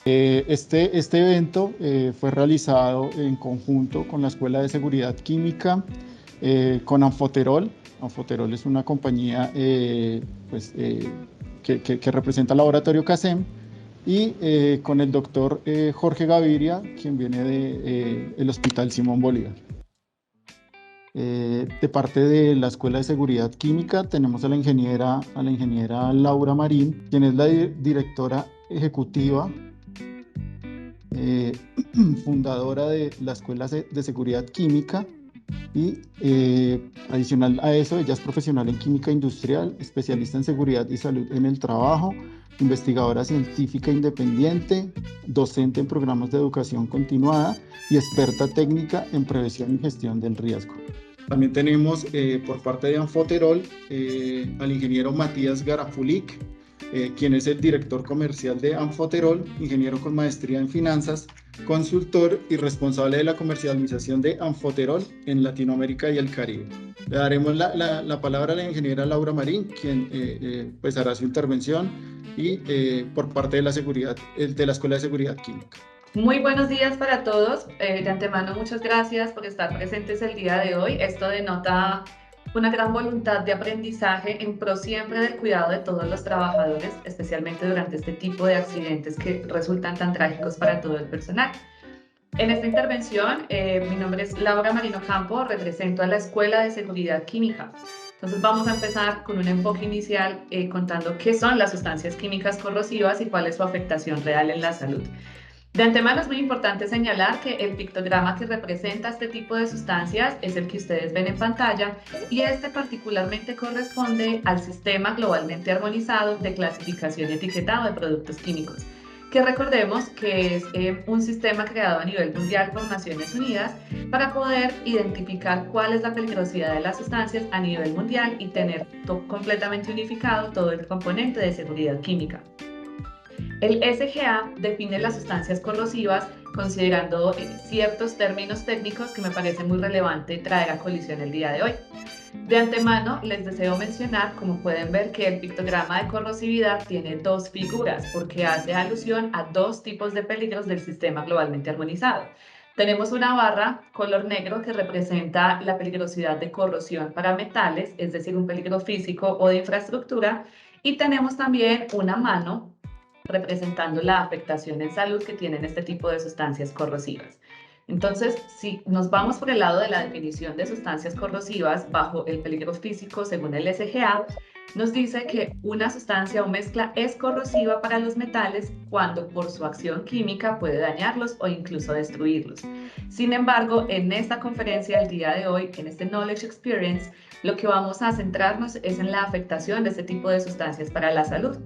Este evento fue realizado en conjunto con la Escuela de Seguridad Química, con Amfoterol. Amfoterol es una compañía que representa el laboratorio CASEM y con el doctor Jorge Gaviria, quien viene del Hospital Simón Bolívar. De parte de la Escuela de Seguridad Química tenemos a la ingeniera Laura Marín, quien es la directora ejecutiva, eh, fundadora de la Escuela de Seguridad Química y adicional a eso, ella es profesional en química industrial, especialista en seguridad y salud en el trabajo, investigadora científica independiente, docente en programas de educación continuada y experta técnica en prevención y gestión del riesgo. También tenemos por parte de Amfoterol al ingeniero Matías Garafulik, quien es el director comercial de Amfoterol, ingeniero con maestría en finanzas, consultor y responsable de la comercialización de Amfoterol en Latinoamérica y el Caribe. Le daremos la palabra a la ingeniera Laura Marín, quien pues hará su intervención y por parte de la Escuela de Seguridad Química. Muy buenos días para todos. De antemano, muchas gracias por estar presentes el día de hoy. Esto denota una gran voluntad de aprendizaje en pro siempre del cuidado de todos los trabajadores, especialmente durante este tipo de accidentes que resultan tan trágicos para todo el personal. En esta intervención, mi nombre es Laura Marino Campo, represento a la Escuela de Seguridad Química. Entonces vamos a empezar con un enfoque inicial contando qué son las sustancias químicas corrosivas y cuál es su afectación real en la salud. De antemano es muy importante señalar que el pictograma que representa este tipo de sustancias es el que ustedes ven en pantalla y este particularmente corresponde al Sistema Globalmente Armonizado de Clasificación y Etiquetado de Productos Químicos, que recordemos que es un sistema creado a nivel mundial por Naciones Unidas para poder identificar cuál es la peligrosidad de las sustancias a nivel mundial y tener completamente unificado todo el componente de seguridad química. El SGA define las sustancias corrosivas considerando ciertos términos técnicos que me parece muy relevante traer a colisión el día de hoy. De antemano les deseo mencionar, como pueden ver, que el pictograma de corrosividad tiene dos figuras porque hace alusión a dos tipos de peligros del sistema globalmente armonizado. Tenemos una barra color negro que representa la peligrosidad de corrosión para metales, es decir, un peligro físico o de infraestructura, y tenemos también una mano representando la afectación en salud que tienen este tipo de sustancias corrosivas. Entonces, si nos vamos por el lado de la definición de sustancias corrosivas bajo el peligro físico según el SGA, nos dice que una sustancia o mezcla es corrosiva para los metales cuando por su acción química puede dañarlos o incluso destruirlos. Sin embargo, en esta conferencia del día de hoy, en este Knowledge Experience, lo que vamos a centrarnos es en la afectación de este tipo de sustancias para la salud.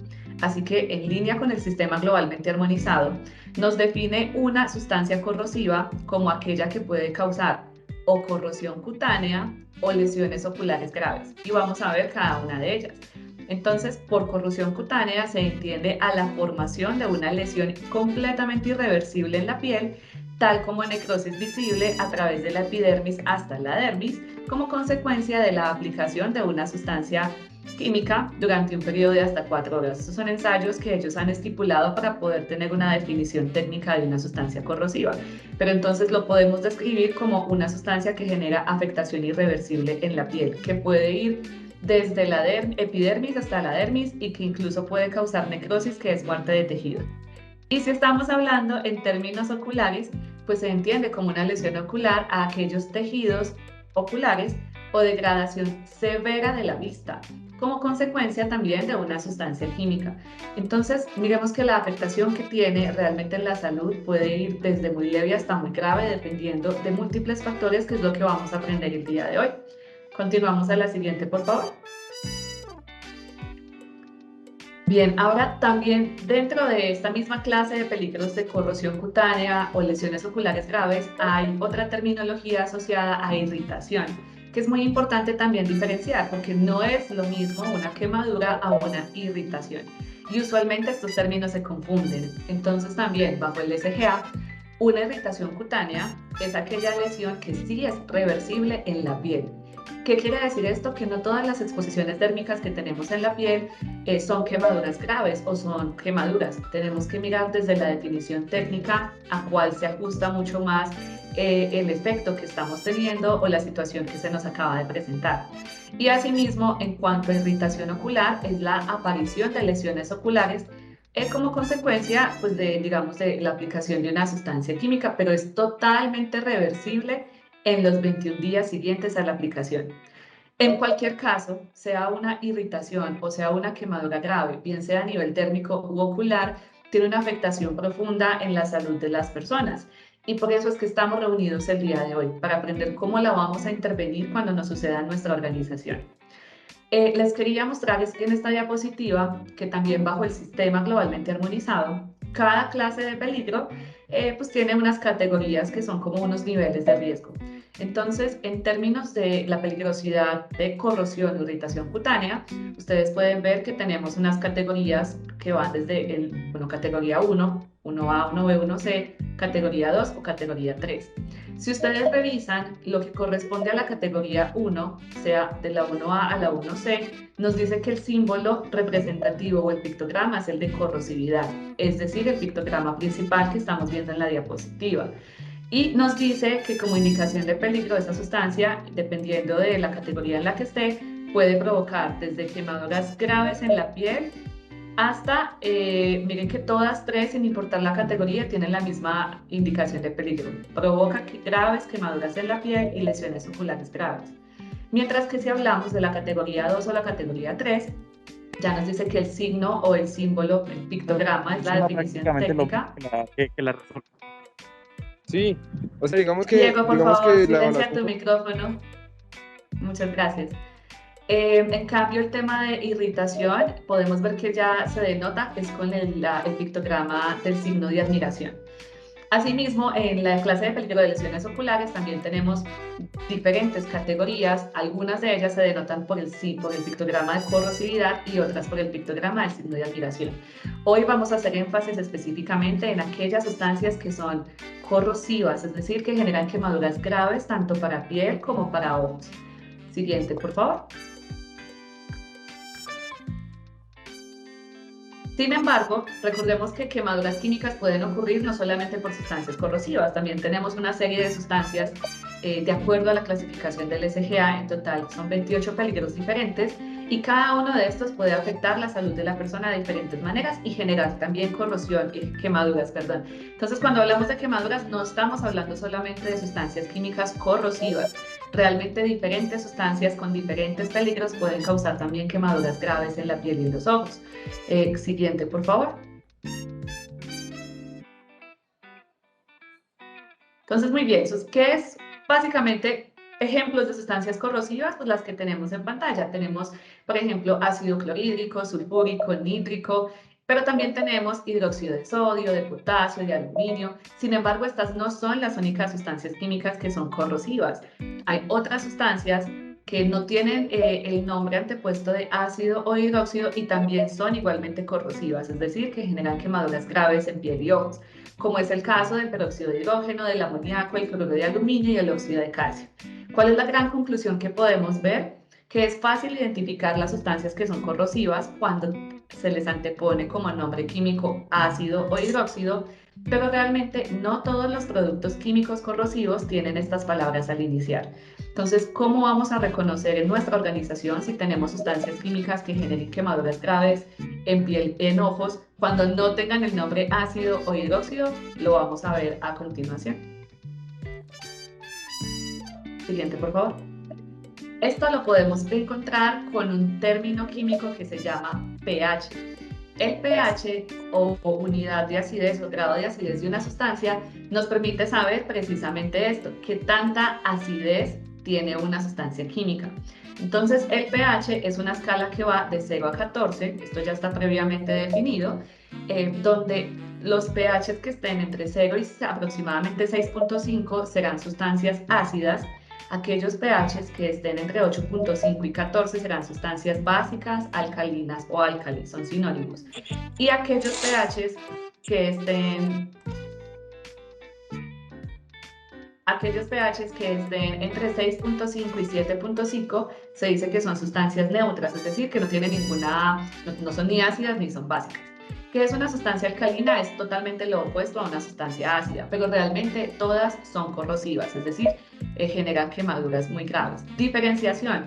Así que, en línea con el sistema globalmente armonizado, nos define una sustancia corrosiva como aquella que puede causar o corrosión cutánea o lesiones oculares graves. Y vamos a ver cada una de ellas. Entonces, por corrosión cutánea se entiende a la formación de una lesión completamente irreversible en la piel, tal como necrosis visible a través de la epidermis hasta la dermis, como consecuencia de la aplicación de una sustancia química durante un periodo de hasta 4 horas. Estos son ensayos que ellos han estipulado para poder tener una definición técnica de una sustancia corrosiva, pero entonces lo podemos describir como una sustancia que genera afectación irreversible en la piel, que puede ir desde la epidermis hasta la dermis y que incluso puede causar necrosis, que es muerte de tejido. Y si estamos hablando en términos oculares, pues se entiende como una lesión ocular a aquellos tejidos oculares o degradación severa de la vista, como consecuencia también de una sustancia química. Entonces, miremos que la afectación que tiene realmente en la salud puede ir desde muy leve hasta muy grave, dependiendo de múltiples factores, que es lo que vamos a aprender el día de hoy. Continuamos a la siguiente, por favor. Bien, ahora también dentro de esta misma clase de peligros de corrosión cutánea o lesiones oculares graves, hay otra terminología asociada a irritación, que es muy importante también diferenciar, porque no es lo mismo una quemadura a una irritación. Y usualmente estos términos se confunden. Entonces también bajo el SGA, una irritación cutánea es aquella lesión que sí es reversible en la piel, ¿Qué quiere decir esto? Que no todas las exposiciones térmicas que tenemos en la piel son quemaduras graves o son quemaduras. Tenemos que mirar desde la definición técnica a cuál se ajusta mucho más el efecto que estamos teniendo o la situación que se nos acaba de presentar. Y asimismo, en cuanto a irritación ocular, es la aparición de lesiones oculares como consecuencia, pues, digamos, de la aplicación de una sustancia química, pero es totalmente reversible en los 21 días siguientes a la aplicación. En cualquier caso, sea una irritación o sea una quemadura grave, bien sea a nivel térmico u ocular, tiene una afectación profunda en la salud de las personas. Y por eso es que estamos reunidos el día de hoy, para aprender cómo la vamos a intervenir cuando nos suceda en nuestra organización. Les quería mostrar en esta diapositiva que también bajo el sistema globalmente armonizado, cada clase de peligro pues tiene unas categorías que son como unos niveles de riesgo. Entonces, en términos de la peligrosidad de corrosión o irritación cutánea, ustedes pueden ver que tenemos unas categorías que van desde categoría 1, 1A, 1B, 1C, categoría 2 o categoría 3. Si ustedes revisan lo que corresponde a la categoría 1, sea de la 1A a la 1C, nos dice que el símbolo representativo o el pictograma es el de corrosividad, es decir, el pictograma principal que estamos viendo en la diapositiva. Y nos dice que como indicación de peligro de esa sustancia, dependiendo de la categoría en la que esté, puede provocar desde quemaduras graves en la piel hasta, miren que todas tres, sin importar la categoría, tienen la misma indicación de peligro. Provoca graves quemaduras en la piel y lesiones oculares graves. Mientras que si hablamos de la categoría 2 o la categoría 3, ya nos dice que el signo o el símbolo, el pictograma, es la definición técnica. Sí, o sea, digamos que... Diego, por favor, silencia tu evaluación... micrófono. Muchas gracias. En cambio, el tema de irritación, podemos ver que ya se denota, es con el pictograma del signo de admiración. Asimismo, en la clase de peligro de lesiones oculares también tenemos diferentes categorías, algunas de ellas se denotan por el pictograma de corrosividad y otras por el pictograma del signo de admiración. Hoy vamos a hacer énfasis específicamente en aquellas sustancias que son corrosivas, es decir, que generan quemaduras graves tanto para piel como para ojos. Siguiente, por favor. Sin embargo, recordemos que quemaduras químicas pueden ocurrir no solamente por sustancias corrosivas, también tenemos una serie de sustancias de acuerdo a la clasificación del SGA, en total son 28 peligros diferentes y cada uno de estos puede afectar la salud de la persona de diferentes maneras y generar también quemaduras. Entonces, cuando hablamos de quemaduras, no estamos hablando solamente de sustancias químicas corrosivas. Realmente diferentes sustancias con diferentes peligros pueden causar también quemaduras graves en la piel y en los ojos. Siguiente, por favor. Entonces, muy bien, ¿qué es básicamente ejemplos de sustancias corrosivas? Pues las que tenemos en pantalla. Tenemos, por ejemplo, ácido clorhídrico, sulfúrico, nítrico, pero también tenemos hidróxido de sodio, de potasio, de aluminio. Sin embargo, estas no son las únicas sustancias químicas que son corrosivas. Hay otras sustancias que no tienen el nombre antepuesto de ácido o hidróxido y también son igualmente corrosivas, es decir, que generan quemaduras graves en piel y ojos, como es el caso del peróxido de hidrógeno, del amoníaco, el cloruro de aluminio y el óxido de calcio. ¿Cuál es la gran conclusión que podemos ver? Que es fácil identificar las sustancias que son corrosivas cuando se les antepone como nombre químico ácido o hidróxido, pero realmente no todos los productos químicos corrosivos tienen estas palabras al iniciar. Entonces, ¿cómo vamos a reconocer en nuestra organización si tenemos sustancias químicas que generen quemaduras graves en piel, en ojos, cuando no tengan el nombre ácido o hidróxido? Lo vamos a ver a continuación. Siguiente, por favor. Esto lo podemos encontrar con un término químico que se llama pH. El pH o unidad de acidez o grado de acidez de una sustancia nos permite saber precisamente esto, qué tanta acidez tiene una sustancia química. Entonces, el pH es una escala que va de 0 a 14, esto ya está previamente definido, donde los pHs que estén entre 0 y aproximadamente 6.5 serán sustancias ácidas. Aquellos pHs que estén entre 8.5 y 14 serán sustancias básicas, alcalinas o álcalis, son sinónimos. Y aquellos pHs que estén Aquellos pHs que estén entre 6.5 y 7.5 se dice que son sustancias neutras, es decir, que no tienen no son ni ácidas ni son básicas. ¿Qué es una sustancia alcalina? Es totalmente lo opuesto a una sustancia ácida, pero realmente todas son corrosivas, es decir, generan quemaduras muy graves. Diferenciación,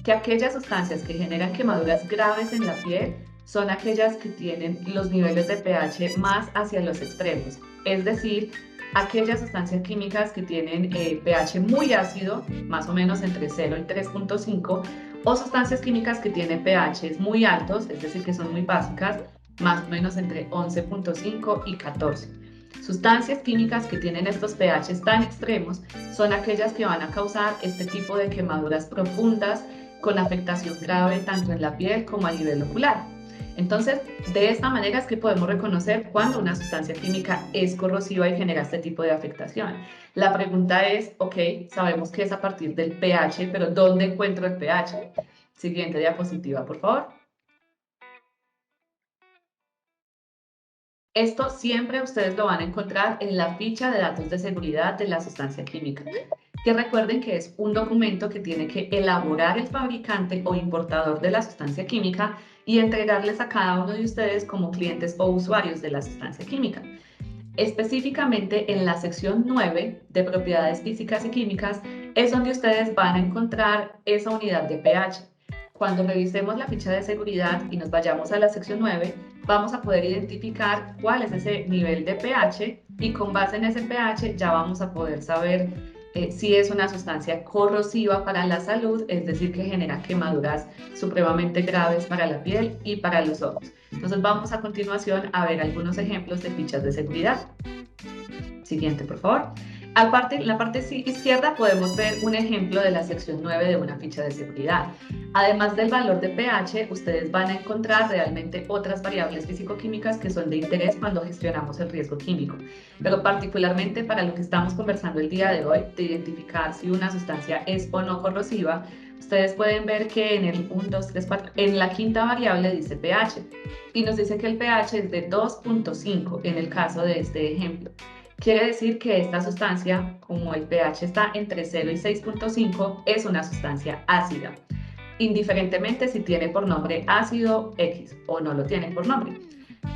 que aquellas sustancias que generan quemaduras graves en la piel son aquellas que tienen los niveles de pH más hacia los extremos, es decir, aquellas sustancias químicas que tienen pH muy ácido, más o menos entre 0 y 3.5, o sustancias químicas que tienen pHs muy altos, es decir, que son muy básicas, más o menos entre 11.5 y 14. Sustancias químicas que tienen estos pHs tan extremos son aquellas que van a causar este tipo de quemaduras profundas con afectación grave tanto en la piel como a nivel ocular. Entonces, de esta manera es que podemos reconocer cuando una sustancia química es corrosiva y genera este tipo de afectación. La pregunta es, ok, sabemos que es a partir del pH, pero ¿dónde encuentro el pH? Siguiente diapositiva, por favor. Esto siempre ustedes lo van a encontrar en la ficha de datos de seguridad de la sustancia química, que recuerden que es un documento que tiene que elaborar el fabricante o importador de la sustancia química y entregarles a cada uno de ustedes como clientes o usuarios de la sustancia química. Específicamente en la sección 9 de propiedades físicas y químicas es donde ustedes van a encontrar esa unidad de pH. Cuando revisemos la ficha de seguridad y nos vayamos a la sección 9, vamos a poder identificar cuál es ese nivel de pH y con base en ese pH ya vamos a poder saber si es una sustancia corrosiva para la salud, es decir, que genera quemaduras supremamente graves para la piel y para los ojos. Entonces vamos a continuación a ver algunos ejemplos de fichas de seguridad. Siguiente, por favor. En la parte izquierda podemos ver un ejemplo de la sección 9 de una ficha de seguridad. Además del valor de pH, ustedes van a encontrar realmente otras variables físico-químicas que son de interés cuando gestionamos el riesgo químico. Pero particularmente para lo que estamos conversando el día de hoy, de identificar si una sustancia es o no corrosiva, ustedes pueden ver que en el 1, 2, 3, 4, en la quinta variable dice pH y nos dice que el pH es de 2.5 en el caso de este ejemplo. Quiere decir que esta sustancia, como el pH está entre 0 y 6.5, es una sustancia ácida, indiferentemente si tiene por nombre ácido X o no lo tiene por nombre.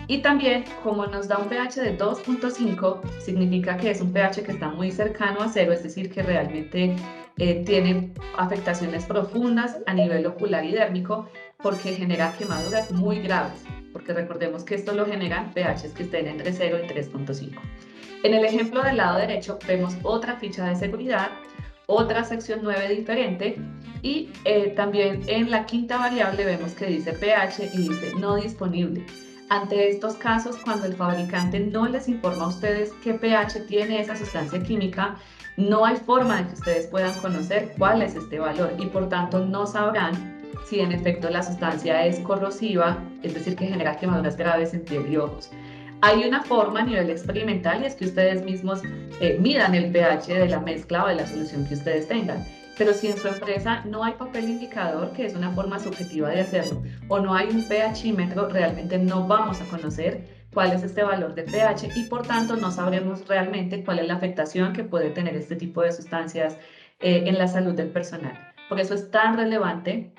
Y también, como nos da un pH de 2.5, significa que es un pH que está muy cercano a 0, es decir, que realmente tiene afectaciones profundas a nivel ocular y dérmico porque genera quemaduras muy graves, porque recordemos que esto lo generan pHs que estén entre 0 y 3.5. En el ejemplo del lado derecho vemos otra ficha de seguridad, otra sección 9 diferente y también en la quinta variable vemos que dice pH y dice no disponible. Ante estos casos, cuando el fabricante no les informa a ustedes qué pH tiene esa sustancia química, no hay forma de que ustedes puedan conocer cuál es este valor y por tanto no sabrán si en efecto la sustancia es corrosiva, es decir, que genera quemaduras graves en piel y ojos. Hay una forma a nivel experimental y es que ustedes mismos midan el pH de la mezcla o de la solución que ustedes tengan. Pero si en su empresa no hay papel indicador, que es una forma subjetiva de hacerlo, o no hay un pHímetro, realmente no vamos a conocer cuál es este valor de pH y por tanto no sabremos realmente cuál es la afectación que puede tener este tipo de sustancias en la salud del personal. Por eso es tan relevante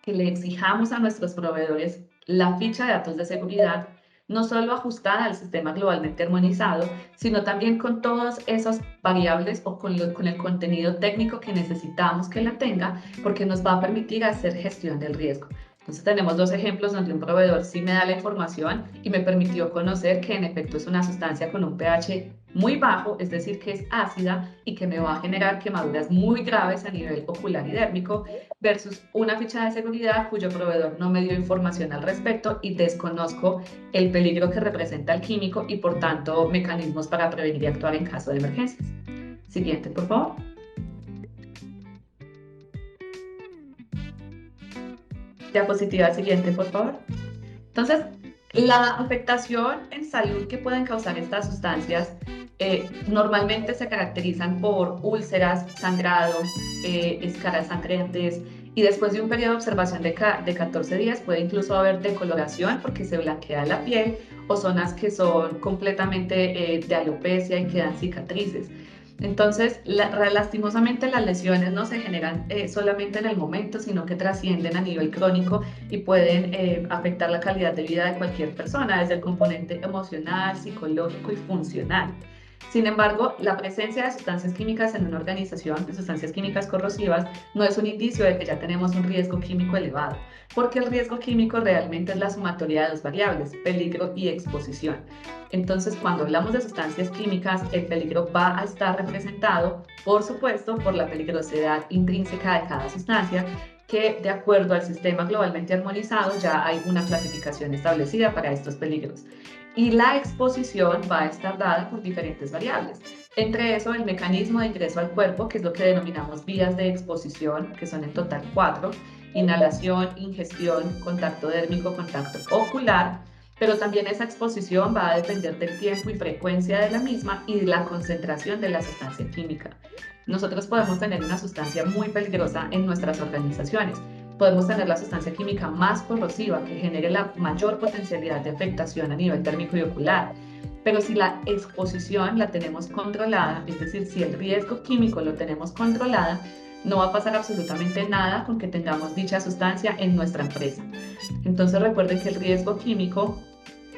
que le exijamos a nuestros proveedores la ficha de datos de seguridad no solo ajustada al sistema globalmente armonizado, sino también con todas esas variables o con el contenido técnico que necesitamos que la tenga, porque nos va a permitir hacer gestión del riesgo. Entonces tenemos dos ejemplos donde un proveedor sí me da la información y me permitió conocer que en efecto es una sustancia con un pH muy bajo, es decir, que es ácida y que me va a generar quemaduras muy graves a nivel ocular y dérmico, versus una ficha de seguridad cuyo proveedor no me dio información al respecto y desconozco el peligro que representa el químico y por tanto mecanismos para prevenir y actuar en caso de emergencias. Siguiente, por favor. Diapositiva siguiente, por favor. Entonces, la afectación en salud que pueden causar estas sustancias normalmente se caracterizan por úlceras, sangrado, escaras sangrantes y después de un periodo de observación de 14 días puede incluso haber decoloración porque se blanquea la piel o zonas que son completamente de alopecia y quedan cicatrices. Entonces, lastimosamente las lesiones no se generan solamente en el momento, sino que trascienden a nivel crónico y pueden afectar la calidad de vida de cualquier persona, desde el componente emocional, psicológico y funcional. Sin embargo, la presencia de sustancias químicas en una organización, de sustancias químicas corrosivas, no es un indicio de que ya tenemos un riesgo químico elevado, porque el riesgo químico realmente es la sumatoria de dos variables, peligro y exposición. Entonces, cuando hablamos de sustancias químicas, el peligro va a estar representado, por supuesto, por la peligrosidad intrínseca de cada sustancia, que de acuerdo al sistema globalmente armonizado ya hay una clasificación establecida para estos peligros. Y la exposición va a estar dada por diferentes variables. Entre eso, el mecanismo de ingreso al cuerpo, que es lo que denominamos vías de exposición, que son en total 4, inhalación, ingestión, contacto dérmico, contacto ocular, pero también esa exposición va a depender del tiempo y frecuencia de la misma y de la concentración de la sustancia química. Nosotros podemos tener una sustancia muy peligrosa en nuestras organizaciones. Podemos tener la sustancia química más corrosiva que genere la mayor potencialidad de afectación a nivel térmico y ocular. Pero si la exposición la tenemos controlada, es decir, si el riesgo químico lo tenemos controlada, no va a pasar absolutamente nada con que tengamos dicha sustancia en nuestra empresa. Entonces recuerden que el riesgo químico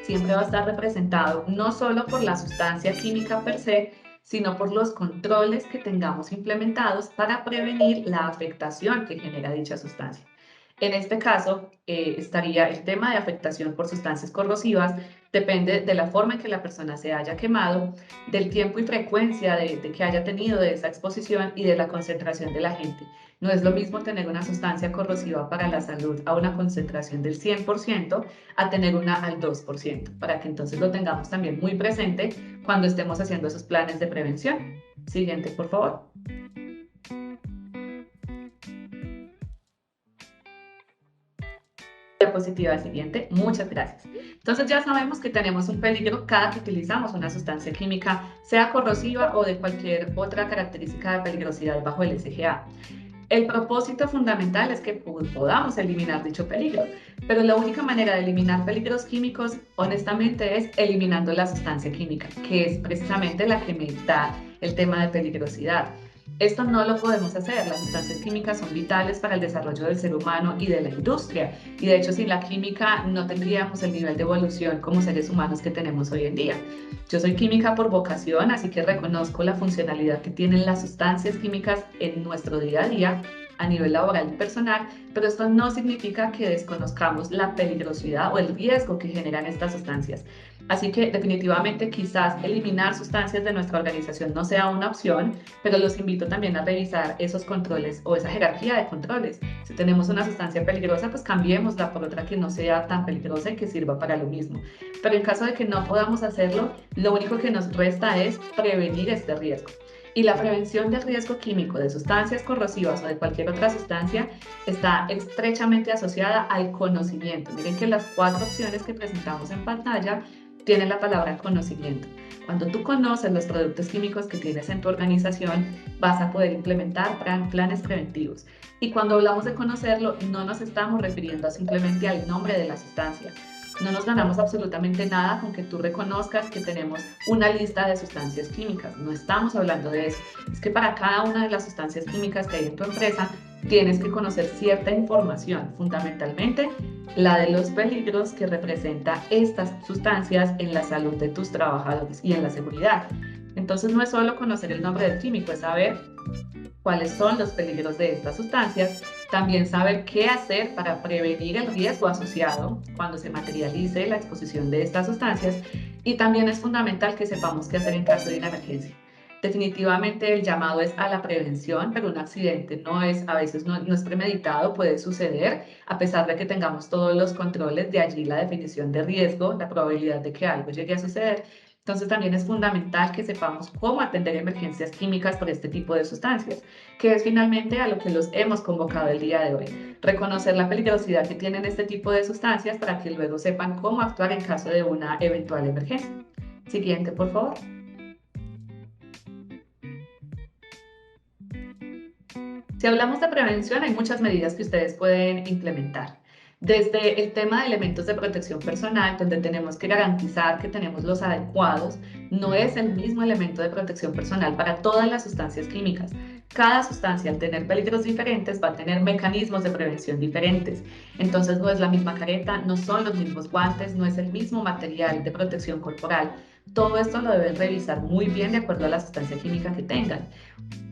siempre va a estar representado no solo por la sustancia química per se, sino por los controles que tengamos implementados para prevenir la afectación que genera dicha sustancia. En este caso, estaría el tema de afectación por sustancias corrosivas, depende de la forma en que la persona se haya quemado, del tiempo y frecuencia de que haya tenido de esa exposición y de la concentración de la gente. No es lo mismo tener una sustancia corrosiva para la salud a una concentración del 100% a tener una al 2%, para que entonces lo tengamos también muy presente cuando estemos haciendo esos planes de prevención. Siguiente, por favor. Diapositiva siguiente, muchas gracias. Entonces ya sabemos que tenemos un peligro cada que utilizamos una sustancia química, sea corrosiva o de cualquier otra característica de peligrosidad bajo el SGA. El propósito fundamental es que podamos eliminar dicho peligro, pero la única manera de eliminar peligros químicos, honestamente, es eliminando la sustancia química, que es precisamente la que me da el tema de peligrosidad. Esto no lo podemos hacer, las sustancias químicas son vitales para el desarrollo del ser humano y de la industria, y de hecho sin la química no tendríamos el nivel de evolución como seres humanos que tenemos hoy en día. Yo soy química por vocación, así que reconozco la funcionalidad que tienen las sustancias químicas en nuestro día a día a nivel laboral y personal, pero esto no significa que desconozcamos la peligrosidad o el riesgo que generan estas sustancias. Así que definitivamente quizás eliminar sustancias de nuestra organización no sea una opción, pero los invito también a revisar esos controles o esa jerarquía de controles. Si tenemos una sustancia peligrosa, pues cambiémosla por otra que no sea tan peligrosa y que sirva para lo mismo. Pero en caso de que no podamos hacerlo, lo único que nos resta es prevenir este riesgo. Y la prevención del riesgo químico de sustancias corrosivas o de cualquier otra sustancia está estrechamente asociada al conocimiento. Miren que las 4 opciones que presentamos en pantalla tienen la palabra conocimiento. Cuando tú conoces los productos químicos que tienes en tu organización, vas a poder implementar planes preventivos. Y cuando hablamos de conocerlo, no nos estamos refiriendo simplemente al nombre de la sustancia. No nos ganamos absolutamente nada con que tú reconozcas que tenemos una lista de sustancias químicas. No estamos hablando de eso. Es que para cada una de las sustancias químicas que hay en tu empresa, tienes que conocer cierta información, fundamentalmente la de los peligros que representa estas sustancias en la salud de tus trabajadores y en la seguridad. Entonces no es solo conocer el nombre del químico, es saber cuáles son los peligros de estas sustancias, también saber qué hacer para prevenir el riesgo asociado cuando se materialice la exposición de estas sustancias, y también es fundamental que sepamos qué hacer en caso de una emergencia. Definitivamente el llamado es a la prevención, pero un accidente a veces no es premeditado, puede suceder a pesar de que tengamos todos los controles, de allí la definición de riesgo, la probabilidad de que algo llegue a suceder. Entonces también es fundamental que sepamos cómo atender emergencias químicas por este tipo de sustancias, que es finalmente a lo que los hemos convocado el día de hoy. Reconocer la peligrosidad que tienen este tipo de sustancias para que luego sepan cómo actuar en caso de una eventual emergencia. Siguiente, por favor. Si hablamos de prevención, hay muchas medidas que ustedes pueden implementar. Desde el tema de elementos de protección personal, donde tenemos que garantizar que tenemos los adecuados, no es el mismo elemento de protección personal para todas las sustancias químicas. Cada sustancia, al tener peligros diferentes, va a tener mecanismos de prevención diferentes. Entonces, no es la misma careta, no son los mismos guantes, no es el mismo material de protección corporal. Todo esto lo deben revisar muy bien de acuerdo a la sustancia química que tengan.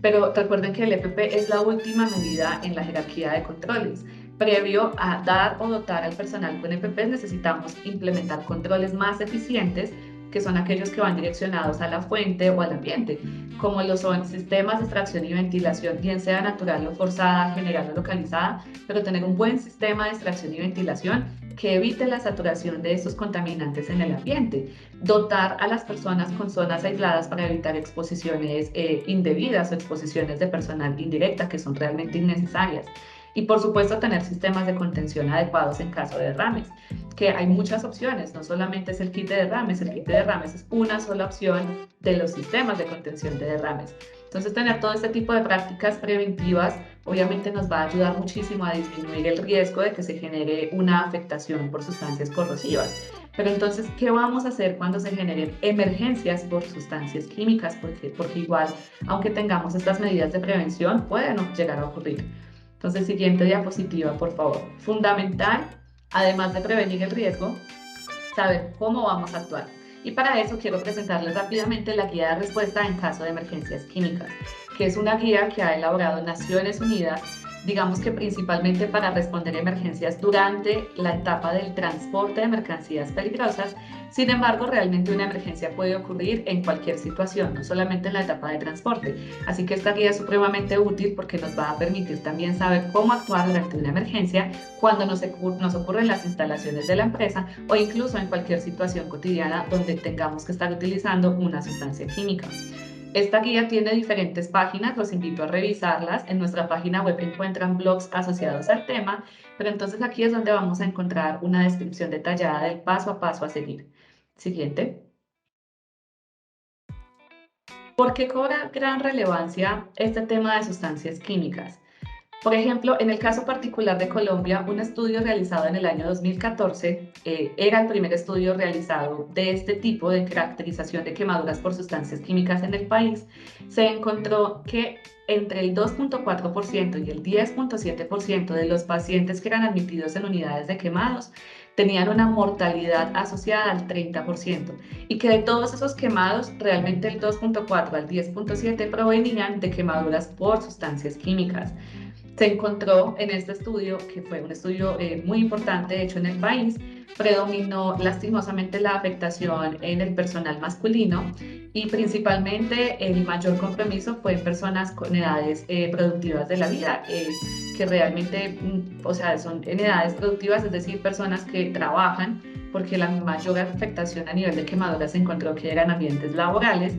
Pero recuerden que el EPP es la última medida en la jerarquía de controles. Previo a dar o dotar al personal con EPP, necesitamos implementar controles más eficientes, que son aquellos que van direccionados a la fuente o al ambiente, como lo son sistemas de extracción y ventilación, bien sea natural o forzada, general o localizada, pero tener un buen sistema de extracción y ventilación que evite la saturación de estos contaminantes en el ambiente, dotar a las personas con zonas aisladas para evitar exposiciones indebidas o exposiciones de personal indirecta que son realmente innecesarias. Y por supuesto tener sistemas de contención adecuados en caso de derrames, que hay muchas opciones, no solamente es el kit de derrames, el kit de derrames es una sola opción de los sistemas de contención de derrames. Entonces tener todo este tipo de prácticas preventivas obviamente nos va a ayudar muchísimo a disminuir el riesgo de que se genere una afectación por sustancias corrosivas. Pero entonces, ¿qué vamos a hacer cuando se generen emergencias por sustancias químicas? Porque igual, aunque tengamos estas medidas de prevención, pueden llegar a ocurrir. Entonces, siguiente diapositiva, por favor. Fundamental, además de prevenir el riesgo, saber cómo vamos a actuar. Y para eso quiero presentarles rápidamente la guía de respuesta en caso de emergencias químicas, que es una guía que ha elaborado Naciones Unidas, digamos que principalmente para responder a emergencias durante la etapa del transporte de mercancías peligrosas. Sin embargo, realmente una emergencia puede ocurrir en cualquier situación, no solamente en la etapa de transporte. Así que esta guía es supremamente útil porque nos va a permitir también saber cómo actuar durante una emergencia cuando nos ocurre en las instalaciones de la empresa o incluso en cualquier situación cotidiana donde tengamos que estar utilizando una sustancia química. Esta guía tiene diferentes páginas, los invito a revisarlas. En nuestra página web encuentran blogs asociados al tema, pero entonces aquí es donde vamos a encontrar una descripción detallada del paso a paso a seguir. Siguiente. ¿Por qué cobra gran relevancia este tema de sustancias químicas? Por ejemplo, en el caso particular de Colombia, un estudio realizado en el año 2014 era el primer estudio realizado de este tipo de caracterización de quemaduras por sustancias químicas en el país. Se encontró que entre el 2.4% y el 10.7% de los pacientes que eran admitidos en unidades de quemados tenían una mortalidad asociada al 30% y que de todos esos quemados, realmente el 2.4 al 10.7 provenían de quemaduras por sustancias químicas. Se encontró en este estudio, que fue un estudio muy importante hecho en el país, predominó lastimosamente la afectación en el personal masculino y principalmente el mayor compromiso fue en personas con edades productivas de la vida, que realmente, o sea, son en edades productivas, es decir, personas que trabajan, porque la mayor afectación a nivel de quemaduras se encontró que eran ambientes laborales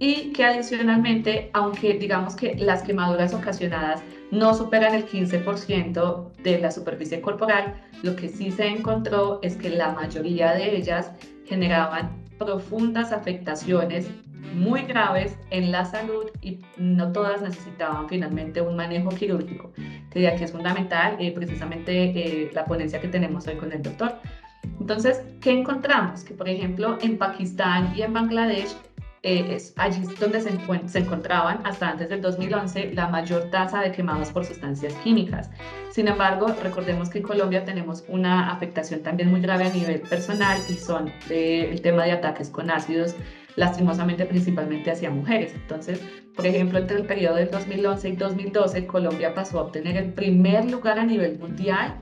y que adicionalmente, aunque digamos que las quemaduras ocasionadas no superan el 15% de la superficie corporal, lo que sí se encontró es que la mayoría de ellas generaban profundas afectaciones muy graves en la salud y no todas necesitaban finalmente un manejo quirúrgico, que ya que es fundamental precisamente la ponencia que tenemos hoy con el doctor. Entonces, ¿qué encontramos? Que por ejemplo en Pakistán y en Bangladesh allí es donde se encontraban hasta antes del 2011 la mayor tasa de quemados por sustancias químicas. Sin embargo, recordemos que en Colombia tenemos una afectación también muy grave a nivel personal y son el tema de ataques con ácidos, lastimosamente principalmente hacia mujeres. Entonces, por ejemplo, entre el periodo del 2011 y 2012, Colombia pasó a obtener el primer lugar a nivel mundial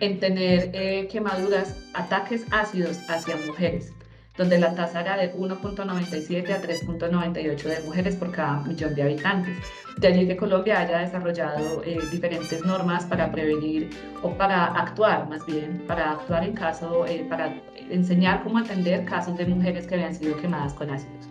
en tener quemaduras, ataques ácidos hacia mujeres, donde la tasa era de 1.97 a 3.98 de mujeres por cada millón de habitantes. De allí que Colombia haya desarrollado diferentes normas para prevenir o para actuar, más bien, para actuar en caso, para enseñar cómo atender casos de mujeres que habían sido quemadas con ácidos.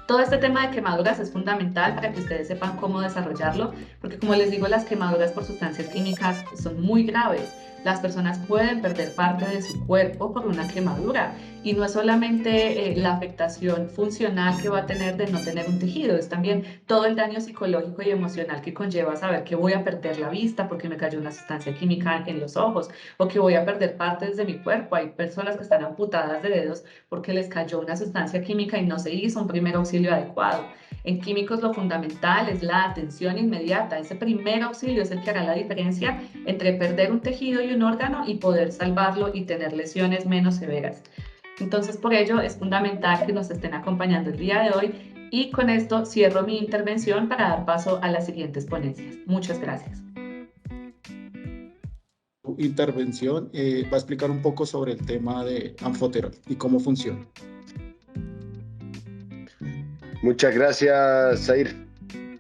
Todo este tema de quemaduras es fundamental para que ustedes sepan cómo desarrollarlo, porque como les digo, las quemaduras por sustancias químicas son muy graves. Las personas pueden perder parte de su cuerpo por una quemadura Y no es solamente la afectación funcional que va a tener de no tener un tejido, es también todo el daño psicológico y emocional que conlleva saber que voy a perder la vista porque me cayó una sustancia química en los ojos, o que voy a perder partes de mi cuerpo. Hay personas que están amputadas de dedos porque les cayó una sustancia química y no se hizo un primer auxilio adecuado. En químicos lo fundamental es la atención inmediata. Ese primer auxilio es el que hará la diferencia entre perder un tejido y un órgano y poder salvarlo y tener lesiones menos severas. Entonces, por ello es fundamental que nos estén acompañando el día de hoy, y con esto cierro mi intervención para dar paso a las siguientes ponencias. Muchas gracias. Intervención va a explicar un poco sobre el tema de Amfoterol y cómo funciona. Muchas gracias, Zair,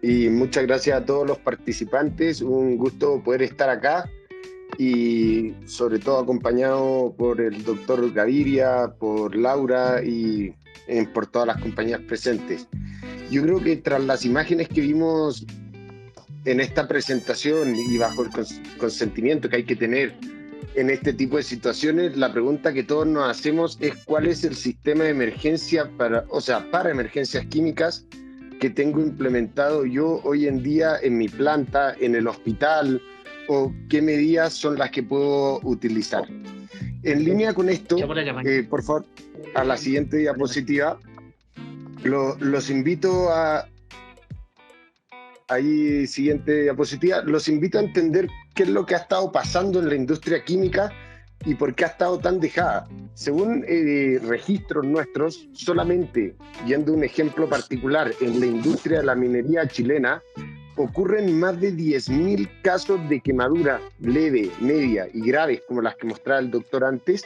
y muchas gracias a todos los participantes. Un gusto poder estar acá y sobre todo acompañado por el doctor Gaviria, por Laura y por todas las compañías presentes. Yo creo que tras las imágenes que vimos en esta presentación y bajo el consentimiento que hay que tener en este tipo de situaciones, la pregunta que todos nos hacemos es cuál es el sistema de emergencia para emergencias químicas que tengo implementado yo hoy en día en mi planta, en el hospital, o qué medidas son las que puedo utilizar. En línea con esto, por favor, a la siguiente diapositiva, los invito a... Ahí, siguiente diapositiva. Los invito a entender qué es lo que ha estado pasando en la industria química y por qué ha estado tan dejada. Según registros nuestros, solamente, yendo un ejemplo particular, en la industria de la minería chilena, ocurren más de 10.000 casos de quemadura leve, media y graves, como las que mostraba el doctor antes,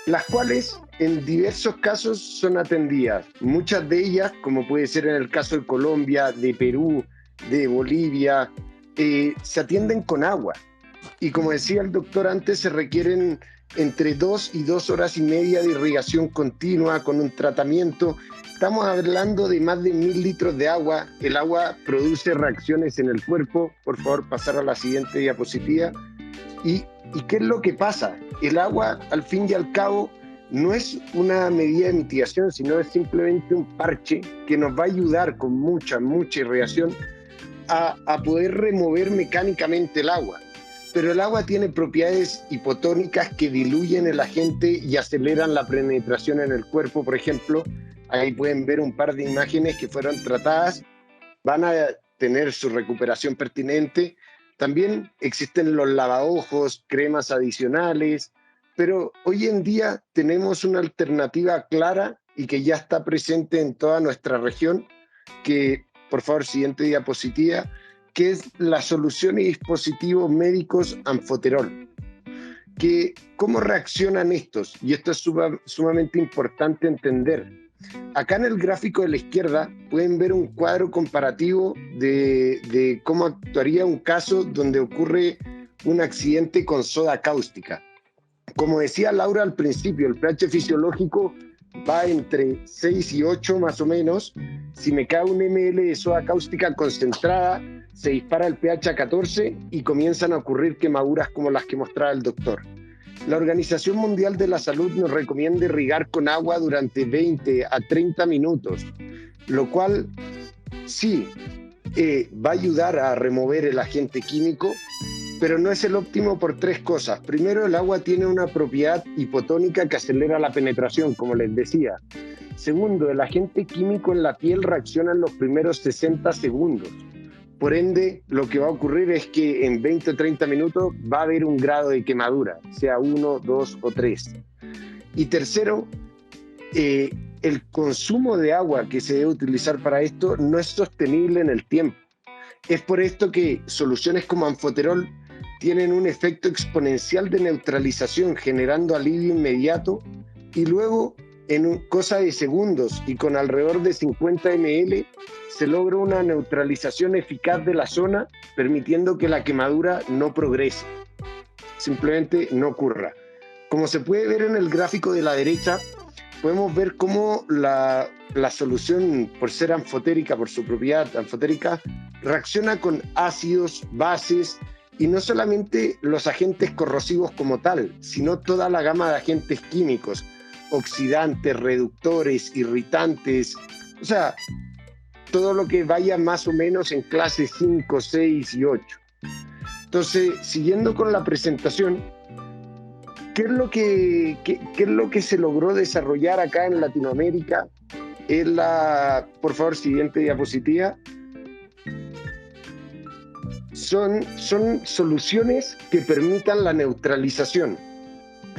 las cuales en diversos casos son atendidas. Muchas de ellas, como puede ser en el caso de Colombia, de Perú, de Bolivia, se atienden con agua. Y como decía el doctor antes, se requieren entre 2 y 2 horas y media de irrigación continua con un tratamiento. Estamos hablando de más de 1.000 litros de agua. El agua produce reacciones en el cuerpo. Por favor, pasar a la siguiente diapositiva. ¿Y qué es lo que pasa? El agua, al fin y al cabo, no es una medida de mitigación, sino es simplemente un parche que nos va a ayudar con mucha irrigación a poder remover mecánicamente el agua. Pero el agua tiene propiedades hipotónicas que diluyen el agente y aceleran la penetración en el cuerpo. Por ejemplo, ahí pueden ver un par de imágenes que fueron tratadas, van a tener su recuperación pertinente. También existen los lavaojos, cremas adicionales, pero hoy en día tenemos una alternativa clara y que ya está presente en toda nuestra región, que, por favor, siguiente diapositiva, que es la solución y dispositivos médicos Amfoterol. ¿Cómo reaccionan estos? Y esto es sumamente importante entender. Acá en el gráfico de la izquierda pueden ver un cuadro comparativo de cómo actuaría un caso donde ocurre un accidente con soda cáustica. Como decía Laura al principio, el pH fisiológico va entre 6 y 8 más o menos. Si me cae un ml de soda cáustica concentrada, se dispara el pH a 14 y comienzan a ocurrir quemaduras como las que mostraba el doctor. La Organización Mundial de la Salud nos recomienda irrigar con agua durante 20 a 30 minutos, lo cual sí va a ayudar a remover el agente químico, pero no es el óptimo por 3 cosas. Primero, el agua tiene una propiedad hipotónica que acelera la penetración, como les decía. Segundo, el agente químico en la piel reacciona en los primeros 60 segundos. Por ende, lo que va a ocurrir es que en 20 o 30 minutos va a haber un grado de quemadura, sea 1, 2 o 3. Y tercero, el consumo de agua que se debe utilizar para esto no es sostenible en el tiempo. Es por esto que soluciones como Amfoterol tienen un efecto exponencial de neutralización, generando alivio inmediato, y luego, en cosa de segundos y con alrededor de 50 ml, se logra una neutralización eficaz de la zona, permitiendo que la quemadura no progrese, simplemente no ocurra. Como se puede ver en el gráfico de la derecha, podemos ver cómo la solución, por ser anfotérica, por su propiedad anfotérica, reacciona con ácidos, bases, y no solamente los agentes corrosivos como tal, sino toda la gama de agentes químicos, oxidantes, reductores, irritantes, o sea, todo lo que vaya más o menos en clase 5, 6 y 8. Entonces, siguiendo con la presentación, ¿qué es lo que se logró desarrollar acá en Latinoamérica? Es por favor, siguiente diapositiva. Son soluciones que permitan la neutralización.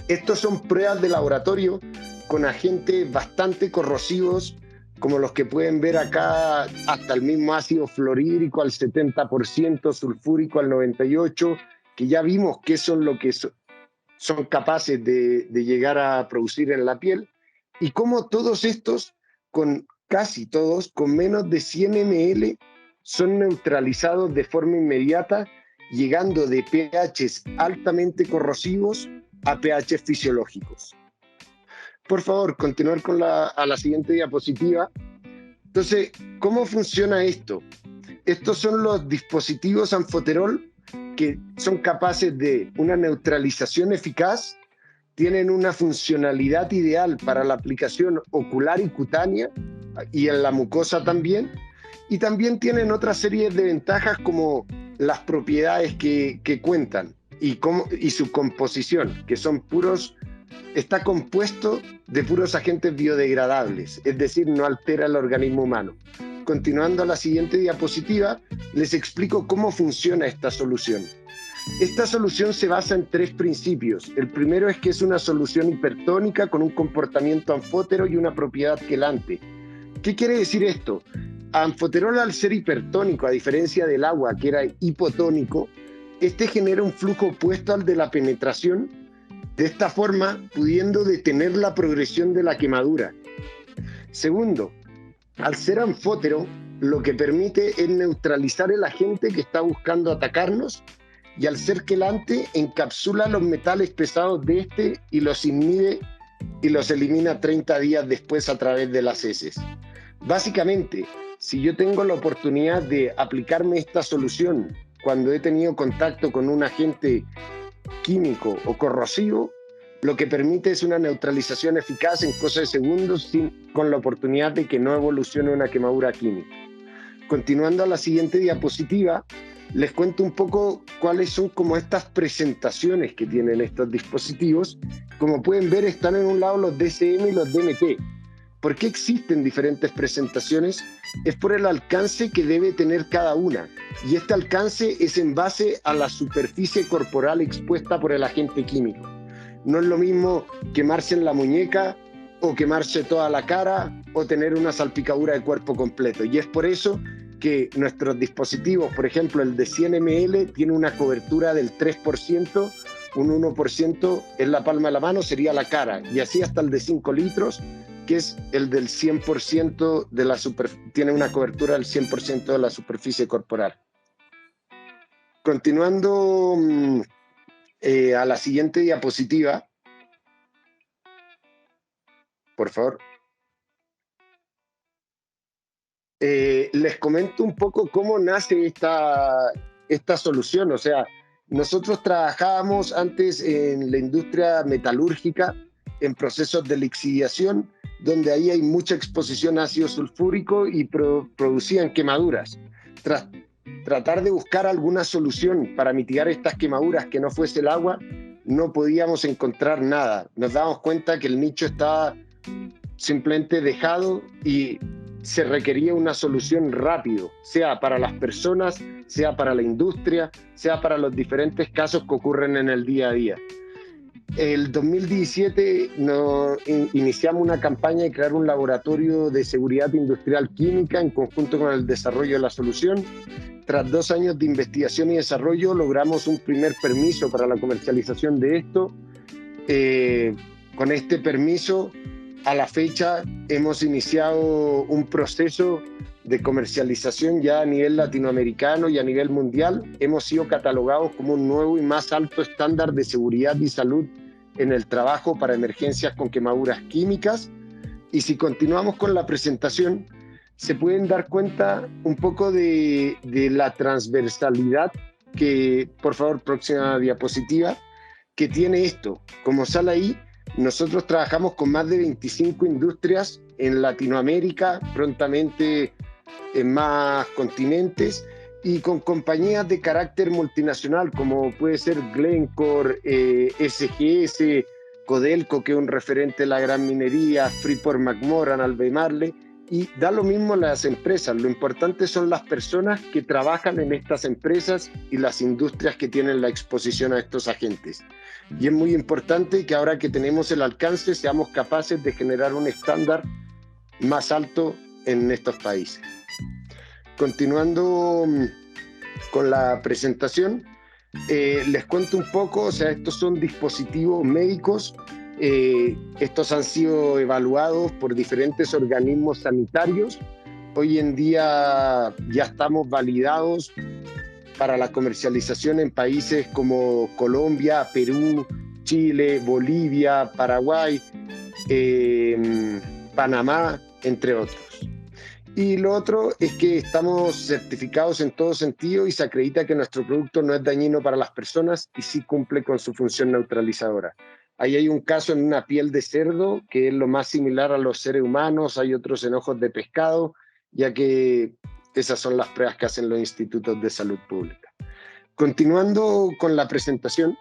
Estos son pruebas de laboratorio con agentes bastante corrosivos, como los que pueden ver acá, hasta el mismo ácido fluorhídrico al 70%, sulfúrico al 98%, que ya vimos que son lo que son capaces de llegar a producir en la piel, y cómo todos estos, casi todos, con menos de 100 ml, son neutralizados de forma inmediata, llegando de pHs altamente corrosivos a pHs fisiológicos. Por favor, continuar a la siguiente diapositiva. Entonces, ¿cómo funciona esto? Estos son los dispositivos Anfoterol que son capaces de una neutralización eficaz, tienen una funcionalidad ideal para la aplicación ocular y cutánea, y en la mucosa también, y también tienen otra serie de ventajas como las propiedades que cuentan y su composición, que son está compuesto de puros agentes biodegradables, es decir, no altera el organismo humano. Continuando a la siguiente diapositiva, les explico cómo funciona esta solución. Esta solución se basa en 3 principios. El primero es que es una solución hipertónica con un comportamiento anfótero y una propiedad quelante. ¿Qué quiere decir esto? Anfoterol, al ser hipertónico, a diferencia del agua que era hipotónico, este genera un flujo opuesto al de la penetración, de esta forma pudiendo detener la progresión de la quemadura. Segundo, al ser anfótero, lo que permite es neutralizar el agente que está buscando atacarnos, y al ser quelante encapsula los metales pesados de este y los inhibe y los elimina 30 días después a través de las heces. Básicamente, si yo tengo la oportunidad de aplicarme esta solución cuando he tenido contacto con un agente químico o corrosivo, lo que permite es una neutralización eficaz en cosa de segundos con la oportunidad de que no evolucione una quemadura química. Continuando a la siguiente diapositiva, les cuento un poco cuáles son como estas presentaciones que tienen estos dispositivos. Como pueden ver, están en un lado los DCM y los DMT. ¿Por qué existen diferentes presentaciones? Es por el alcance que debe tener cada una. Y este alcance es en base a la superficie corporal expuesta por el agente químico. No es lo mismo quemarse en la muñeca o quemarse toda la cara o tener una salpicadura de cuerpo completo. Y es por eso que nuestros dispositivos, por ejemplo, el de 100 ml tiene una cobertura del 3%, un 1% en la palma de la mano sería la cara, y así hasta el de 5 litros, que es el del 100% tiene una cobertura del 100% de la superficie corporal. Continuando a la siguiente diapositiva, por favor. Les comento un poco cómo nace esta solución. O sea, nosotros trabajábamos antes en la industria metalúrgica, en procesos de lixiviación, donde ahí hay mucha exposición a ácido sulfúrico y producían quemaduras. Tras tratar de buscar alguna solución para mitigar estas quemaduras que no fuese el agua, no podíamos encontrar nada. Nos dábamos cuenta que el nicho estaba simplemente dejado y se requería una solución rápido, sea para las personas, sea para la industria, sea para los diferentes casos que ocurren en el día a día. El 2017 iniciamos una campaña de crear un laboratorio de seguridad industrial química en conjunto con el desarrollo de la solución. Tras 2 años de investigación y desarrollo, logramos un primer permiso para la comercialización de esto. Con este permiso, a la fecha, hemos iniciado un proceso de comercialización ya a nivel latinoamericano y a nivel mundial. Hemos sido catalogados como un nuevo y más alto estándar de seguridad y salud en el trabajo para emergencias con quemaduras químicas. Y si continuamos con la presentación, se pueden dar cuenta un poco de la transversalidad que, por favor, próxima diapositiva, que tiene esto. Como sale ahí, Nosotros trabajamos con más de 25 industrias en Latinoamérica, prontamente en más continentes, y con compañías de carácter multinacional, como puede ser Glencore, SGS, Codelco, que es un referente de la gran minería, Freeport-McMoRan, Albemarle, y da lo mismo las empresas. Lo importante son las personas que trabajan en estas empresas y las industrias que tienen la exposición a estos agentes. Y es muy importante que ahora que tenemos el alcance seamos capaces de generar un estándar más alto en estos países. Continuando con la presentación, les cuento un poco. O sea, estos son dispositivos médicos. Estos han sido evaluados por diferentes organismos sanitarios. Hoy en día ya estamos validados para la comercialización en países como Colombia, Perú, Chile, Bolivia, Paraguay, Panamá, entre otros. Y lo otro es que estamos certificados en todo sentido y se acredita que nuestro producto no es dañino para las personas y sí cumple con su función neutralizadora. Ahí hay un caso en una piel de cerdo, que es lo más similar a los seres humanos. Hay otros en ojos de pescado, ya que esas son las pruebas que hacen los institutos de salud pública. Continuando con la presentación,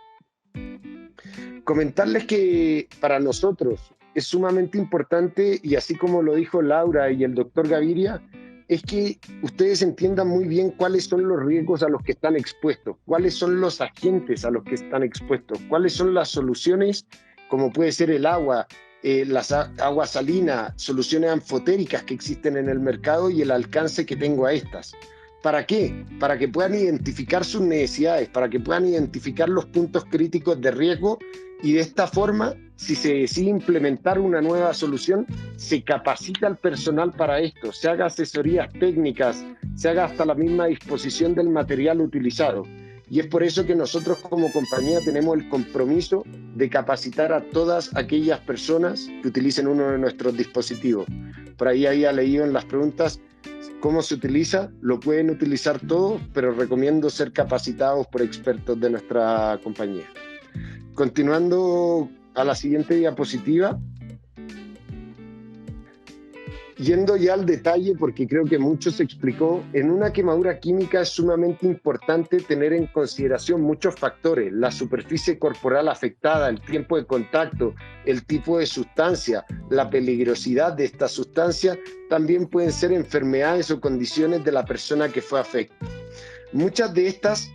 comentarles que para nosotros es sumamente importante, y así como lo dijo Laura y el doctor Gaviria, es que ustedes entiendan muy bien cuáles son los riesgos a los que están expuestos, cuáles son los agentes a los que están expuestos, cuáles son las soluciones, como puede ser el agua, las aguas salinas, soluciones anfotéricas que existen en el mercado y el alcance que tengo a estas. ¿Para qué? Para que puedan identificar sus necesidades, para que puedan identificar los puntos críticos de riesgo, y de esta forma, si se decide implementar una nueva solución, se capacita al personal para esto, se haga asesorías técnicas, se haga hasta la misma disposición del material utilizado. Y es por eso que nosotros como compañía tenemos el compromiso de capacitar a todas aquellas personas que utilicen uno de nuestros dispositivos. Por ahí había leído en las preguntas cómo se utiliza. Lo pueden utilizar todos, pero recomiendo ser capacitados por expertos de nuestra compañía. Continuando a la siguiente diapositiva, yendo ya al detalle, porque creo que mucho se explicó, en una quemadura química es sumamente importante tener en consideración muchos factores: la superficie corporal afectada, el tiempo de contacto, el tipo de sustancia, la peligrosidad de esta sustancia. También pueden ser enfermedades o condiciones de la persona que fue afectada. Muchas de estas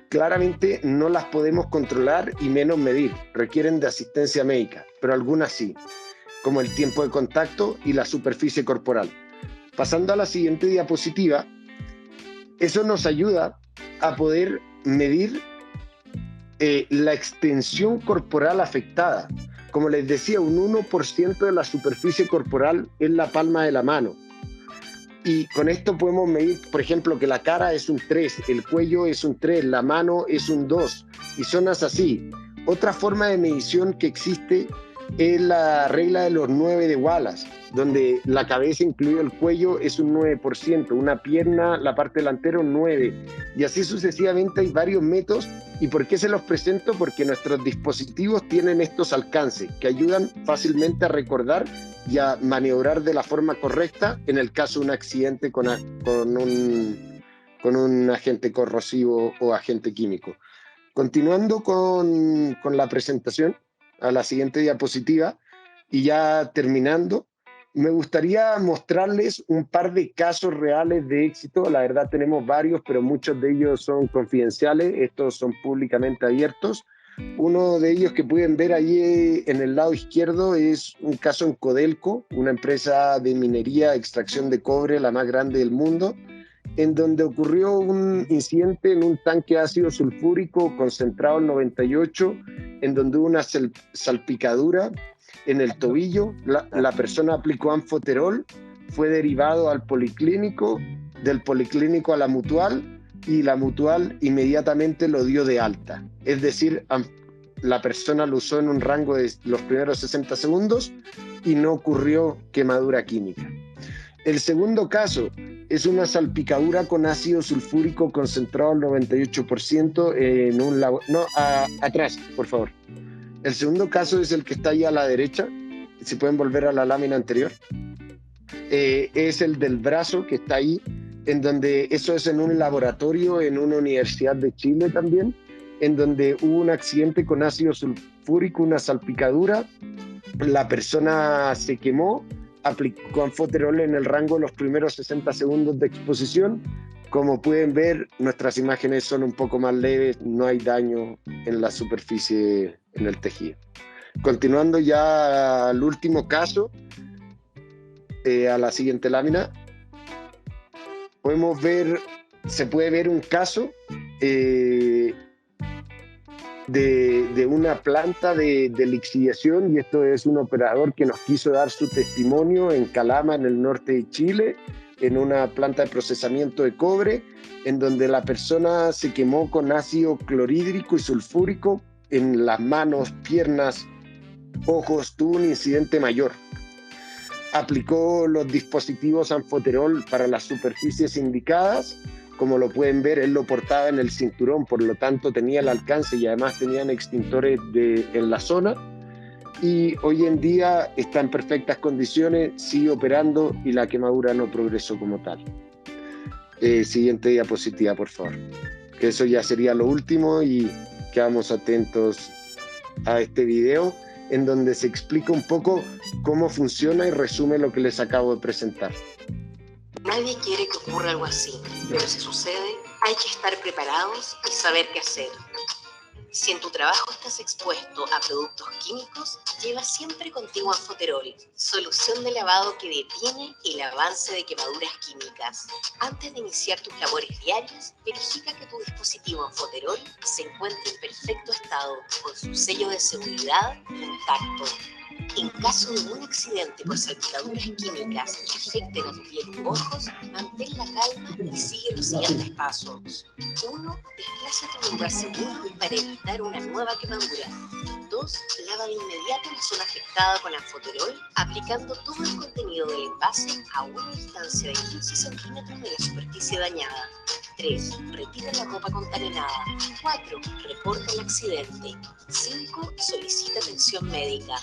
claramente no las podemos controlar y menos medir, requieren de asistencia médica, pero algunas sí, como el tiempo de contacto y la superficie corporal. Pasando a la siguiente diapositiva, eso nos ayuda a poder medir la extensión corporal afectada. Como les decía, un 1% de la superficie corporal es la palma de la mano. Y con esto podemos medir, por ejemplo, que la cara es un 3, el cuello es un 3, la mano es un 2, y zonas así. Otra forma de medición que existe es la regla de los 9 de Wallace, donde la cabeza, incluido el cuello, es un 9%, una pierna, la parte delantera, un 9%, y así sucesivamente. Hay varios métodos. ¿Y por qué se los presento? Porque nuestros dispositivos tienen estos alcances que ayudan fácilmente a recordar y a maniobrar de la forma correcta en el caso de un accidente con un agente corrosivo o agente químico. Continuando con la presentación, a la siguiente diapositiva, y ya terminando, me gustaría mostrarles un par de casos reales de éxito. La verdad tenemos varios, pero muchos de ellos son confidenciales, estos son públicamente abiertos. Uno de ellos que pueden ver ahí en el lado izquierdo es un caso en Codelco, una empresa de minería, extracción de cobre, la más grande del mundo, en donde ocurrió un incidente en un tanque de ácido sulfúrico concentrado en 98, en donde hubo una salpicadura en el tobillo. La persona aplicó anfoterol, fue derivado al policlínico, del policlínico a la mutual, y la mutual inmediatamente lo dio de alta. Es decir, la persona lo usó en un rango de los primeros 60 segundos y no ocurrió quemadura química. El segundo caso es una salpicadura con ácido sulfúrico concentrado al 98% en un laboratorio. No, atrás, por favor. El segundo caso es el que está ahí a la derecha, si pueden volver a la lámina anterior. Es el del brazo que está ahí, en donde eso es en un laboratorio en una universidad de Chile también, en donde hubo un accidente con ácido sulfúrico, una salpicadura, la persona se quemó, aplicó anfoterol en el rango de los primeros 60 segundos de exposición. Como pueden ver, nuestras imágenes son un poco más leves, no hay daño en la superficie, en el tejido. Continuando ya al último caso, a la siguiente lámina, se puede ver un caso de una planta de lixiviación, y esto es un operador que nos quiso dar su testimonio en Calama, en el norte de Chile, en una planta de procesamiento de cobre, en donde la persona se quemó con ácido clorhídrico y sulfúrico en las manos, piernas, ojos, tuvo un incidente mayor. Aplicó los dispositivos anfoterol para las superficies indicadas. Como lo pueden ver, él lo portaba en el cinturón, por lo tanto tenía el alcance y además tenían extintores en la zona. Y hoy en día está en perfectas condiciones, sigue operando y la quemadura no progresó como tal. Siguiente diapositiva, por favor. Que eso ya sería lo último y quedamos atentos a este video en donde se explica un poco cómo funciona y resume lo que les acabo de presentar. Nadie quiere que ocurra algo así, pero si sucede, hay que estar preparados y saber qué hacer. Si en tu trabajo estás expuesto a productos químicos, lleva siempre contigo anfoterol, solución de lavado que detiene el avance de quemaduras químicas. Antes de iniciar tus labores diarias, verifica que tu dispositivo anfoterol se encuentre en perfecto estado, con su sello de seguridad intacto. En caso de un accidente por salpicaduras químicas que afecten a tu piel u ojos, mantén la calma y sigue los siguientes pasos. 1. Desplázate a un lugar seguro para evitar una nueva quemadura. 2. Lava de inmediato la zona afectada con anfoterol, aplicando todo el contenido del envase a una distancia de 15 centímetros de la superficie dañada. 3. Retira la ropa contaminada. 4. Reporta el accidente. 5. Solicita atención médica.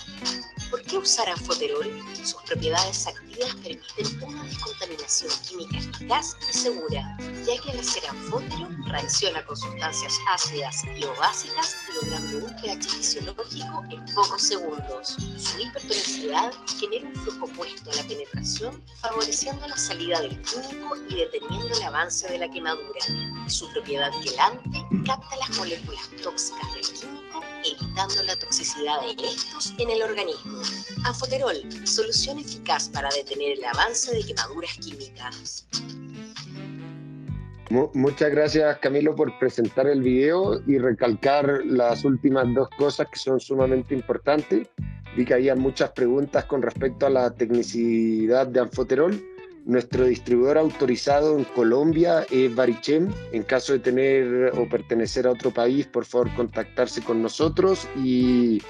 ¿Por qué usar anfoterol? Sus propiedades activas permiten una descontaminación química eficaz y segura, ya que al hacer anfótero reacciona con sustancias ácidas y o básicas, logrando un pH fisiológico en pocos segundos. Su hipertonicidad genera un flujo opuesto a la penetración, favoreciendo la salida del químico y deteniendo el avance de la quemadura. Su propiedad quelante capta las moléculas tóxicas del químico, evitando la toxicidad de estos en el organismo. Anfoterol, solución eficaz para detener el avance de quemaduras químicas. Muchas gracias, Camilo, por presentar el video y recalcar las últimas dos cosas que son sumamente importantes. Vi que había muchas preguntas con respecto a la tecnicidad de anfoterol. Nuestro distribuidor autorizado en Colombia es Barichem. En caso de tener o pertenecer a otro país, por favor, contactarse con nosotros. Y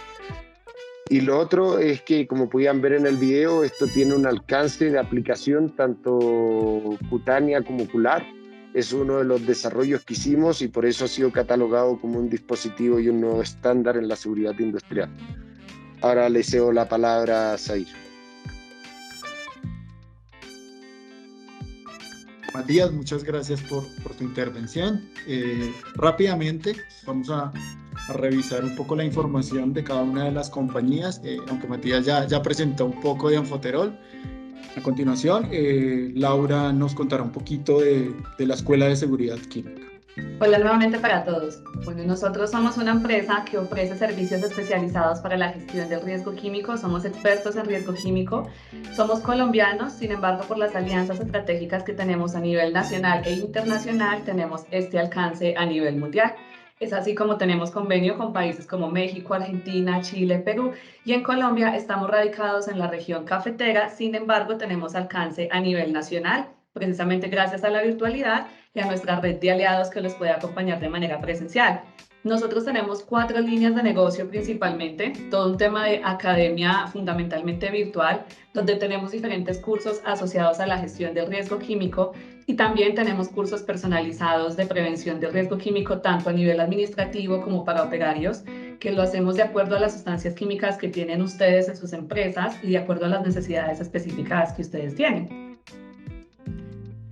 lo otro es que, como podían ver en el video, esto tiene un alcance de aplicación tanto cutánea como ocular. Es uno de los desarrollos que hicimos y por eso ha sido catalogado como un dispositivo y un nuevo estándar en la seguridad industrial. Ahora le cedo la palabra a Zair. Matías, muchas gracias por tu intervención. Rápidamente vamos a revisar un poco la información de cada una de las compañías, aunque Matías ya presentó un poco de anfoterol. A continuación, Laura nos contará un poquito de la Escuela de Seguridad Química. Hola nuevamente para todos. Bueno, nosotros somos una empresa que ofrece servicios especializados para la gestión del riesgo químico. Somos expertos en riesgo químico. Somos colombianos, sin embargo, por las alianzas estratégicas que tenemos a nivel nacional e internacional, tenemos este alcance a nivel mundial. Es así como tenemos convenio con países como México, Argentina, Chile, Perú, y en Colombia estamos radicados en la región cafetera. Sin embargo, tenemos alcance a nivel nacional, precisamente gracias a la virtualidad y a nuestra red de aliados que los puede acompañar de manera presencial. Nosotros tenemos 4 líneas de negocio principalmente, todo un tema de academia fundamentalmente virtual, donde tenemos diferentes cursos asociados a la gestión del riesgo químico y también tenemos cursos personalizados de prevención del riesgo químico tanto a nivel administrativo como para operarios. que lo hacemos de acuerdo a las sustancias químicas que tienen ustedes en sus empresas y de acuerdo a las necesidades específicas que ustedes tienen.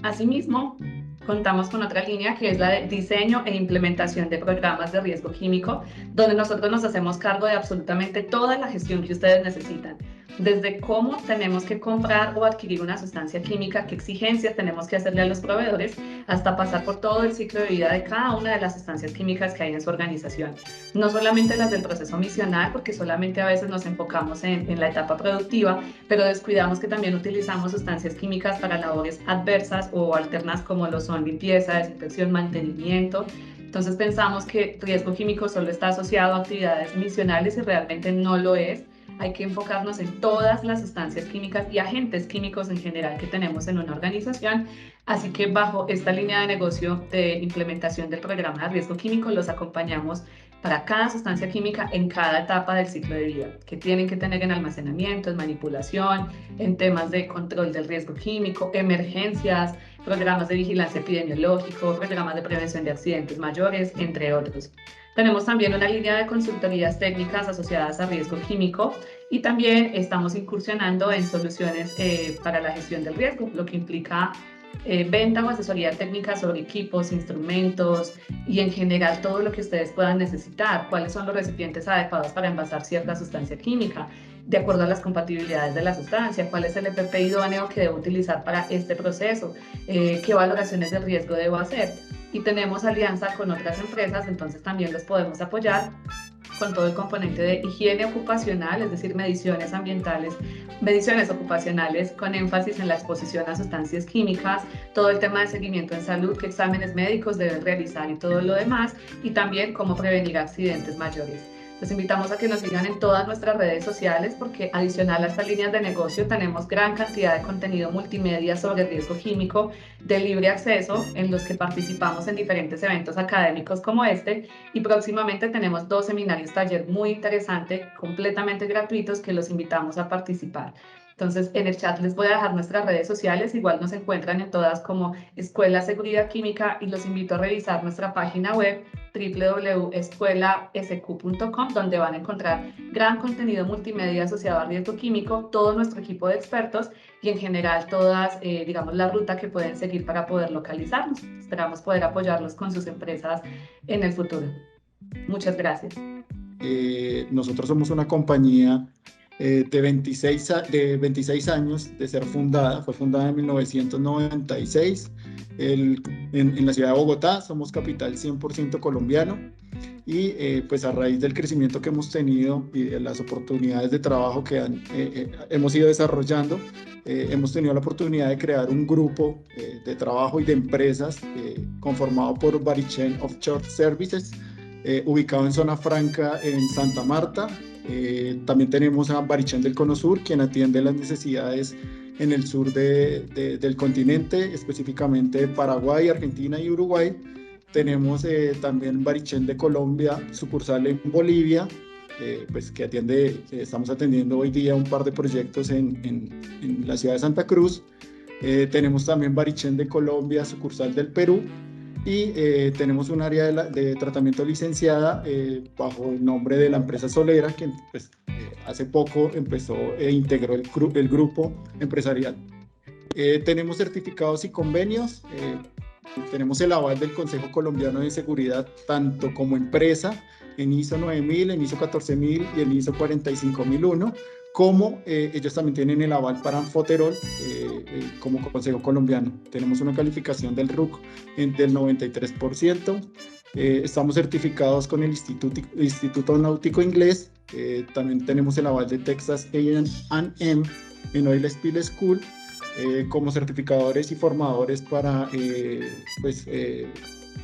Asimismo, contamos con otra línea que es la de diseño e implementación de programas de riesgo químico, donde nosotros nos hacemos cargo de absolutamente toda la gestión que ustedes necesitan. Desde cómo tenemos que comprar o adquirir una sustancia química, qué exigencias tenemos que hacerle a los proveedores, hasta pasar por todo el ciclo de vida de cada una de las sustancias químicas que hay en su organización. No solamente las del proceso misional, porque solamente a veces nos enfocamos en la etapa productiva, pero descuidamos que también utilizamos sustancias químicas para labores adversas o alternas como lo son limpieza, desinfección, mantenimiento. Entonces pensamos que riesgo químico solo está asociado a actividades misionales y realmente no lo es. Hay que enfocarnos en todas las sustancias químicas y agentes químicos en general que tenemos en una organización. Así que bajo esta línea de negocio de implementación del programa de riesgo químico, los acompañamos para cada sustancia química en cada etapa del ciclo de vida, que tienen que tener en almacenamiento, en manipulación, en temas de control del riesgo químico, emergencias, programas de vigilancia epidemiológico, programas de prevención de accidentes mayores, entre otros. Tenemos también una línea de consultorías técnicas asociadas a riesgo químico y también estamos incursionando en soluciones para la gestión del riesgo, lo que implica venta o asesoría técnica sobre equipos, instrumentos y en general todo lo que ustedes puedan necesitar, cuáles son los recipientes adecuados para envasar cierta sustancia química, de acuerdo a las compatibilidades de la sustancia, cuál es el EPP idóneo que debo utilizar para este proceso, qué valoraciones de riesgo debo hacer. Y tenemos alianza con otras empresas, entonces también los podemos apoyar con todo el componente de higiene ocupacional, es decir, mediciones ambientales, mediciones ocupacionales con énfasis en la exposición a sustancias químicas, todo el tema de seguimiento en salud, qué exámenes médicos deben realizar y todo lo demás, y también cómo prevenir accidentes mayores. Los invitamos a que nos sigan en todas nuestras redes sociales porque adicional a estas líneas de negocio tenemos gran cantidad de contenido multimedia sobre riesgo químico de libre acceso en los que participamos en diferentes eventos académicos como este y próximamente tenemos 2 seminarios taller muy interesantes, completamente gratuitos que los invitamos a participar. Entonces, en el chat les voy a dejar nuestras redes sociales, igual nos encuentran en todas como Escuela Seguridad Química y los invito a revisar nuestra página web www.escuelasq.com, donde van a encontrar gran contenido multimedia asociado al riesgo químico, todo nuestro equipo de expertos y en general todas, digamos, la ruta que pueden seguir para poder localizarnos. Esperamos poder apoyarlos con sus empresas en el futuro. Muchas gracias. Nosotros somos una compañía de 26 años de ser fundada, fue fundada en 1996 en la ciudad de Bogotá, somos capital 100% colombiano y pues a raíz del crecimiento que hemos tenido y de las oportunidades de trabajo que hemos ido desarrollando, hemos tenido la oportunidad de crear un grupo de trabajo y de empresas conformado por Barichen Offshore Services, ubicado en Zona Franca en Santa Marta. También tenemos a Barichen del Cono Sur, quien atiende las necesidades en el sur del continente, específicamente Paraguay, Argentina y Uruguay. Tenemos también Barichen de Colombia, sucursal en Bolivia, pues que estamos atendiendo hoy día un par de proyectos en la ciudad de Santa Cruz. Tenemos también Barichen de Colombia, sucursal del Perú. Y tenemos un área de tratamiento licenciada bajo el nombre de la empresa Solera, que pues, hace poco empezó e integró el grupo empresarial. Tenemos certificados y convenios, tenemos el aval del Consejo Colombiano de Seguridad, tanto como empresa, en ISO 9000, en ISO 14000 y en ISO 45001, como ellos también tienen el aval para Anfoterol como Consejo Colombiano. Tenemos una calificación del RUC del 93%. Estamos certificados con el Instituto Náutico Inglés. También tenemos el aval de Texas A&M en Oil Spill School como certificadores y formadores para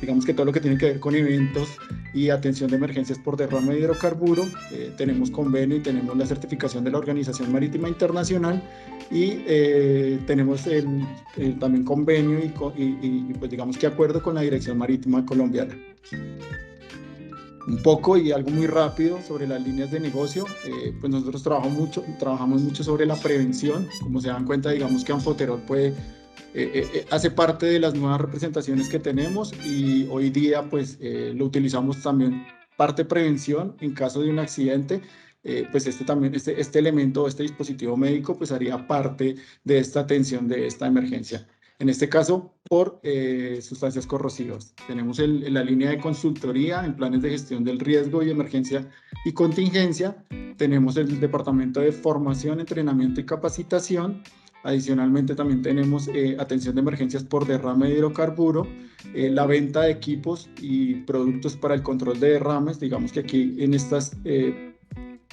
digamos que todo lo que tiene que ver con eventos y atención de emergencias por derrame de hidrocarburo. Tenemos convenio y tenemos la certificación de la Organización Marítima Internacional y tenemos también convenio y pues digamos que acuerdo con la Dirección Marítima Colombiana. Un poco y algo muy rápido sobre las líneas de negocio, pues nosotros trabajamos mucho sobre la prevención. Como se dan cuenta, digamos que Anfoterol hace parte de las nuevas representaciones que tenemos y hoy día pues lo utilizamos también parte prevención en caso de un accidente. Pues este elemento, este dispositivo médico, pues haría parte de esta atención de esta emergencia. En este caso, por sustancias corrosivas. Tenemos la línea de consultoría en planes de gestión del riesgo y emergencia y contingencia. Tenemos el departamento de formación, entrenamiento y capacitación. Adicionalmente también tenemos atención de emergencias por derrame de hidrocarburo, la venta de equipos y productos para el control de derrames. Digamos que aquí en estas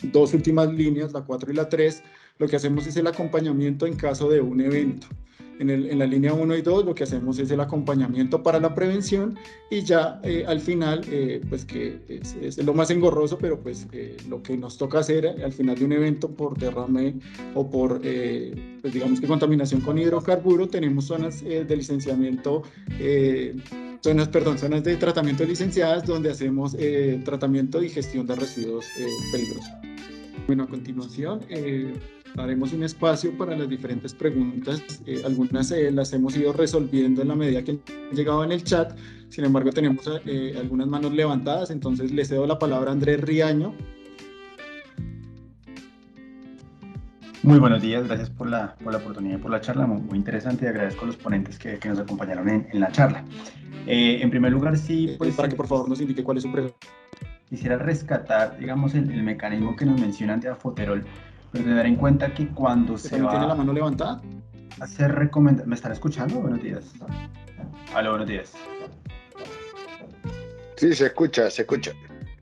dos últimas líneas, la 4 y la 3, lo que hacemos es el acompañamiento en caso de un evento. En la línea 1 y 2 lo que hacemos es el acompañamiento para la prevención y ya al final, pues que es lo más engorroso, pero pues lo que nos toca hacer al final de un evento por derrame o por, pues digamos que contaminación con hidrocarburo, tenemos zonas de licenciamiento, zonas de tratamiento licenciadas donde hacemos tratamiento y gestión de residuos peligrosos. Bueno, a continuación haremos un espacio para las diferentes preguntas. Algunas las hemos ido resolviendo en la medida que han llegado en el chat. Sin embargo, tenemos algunas manos levantadas, entonces le cedo la palabra a Andrés Riaño. Muy buenos días, gracias por la oportunidad y por la charla, muy interesante, y agradezco a los ponentes que nos acompañaron en la charla. En primer lugar, sí, pues... para que por favor nos indique cuál es su pregunta. Quisiera rescatar, digamos, el mecanismo que nos mencionan de Afoterol, pero tener en cuenta que cuando se va... ¿Tiene la mano levantada? A hacer recomendaciones... ¿Me están escuchando? Buenos días. Aló, buenos días. Sí, se escucha. Sí,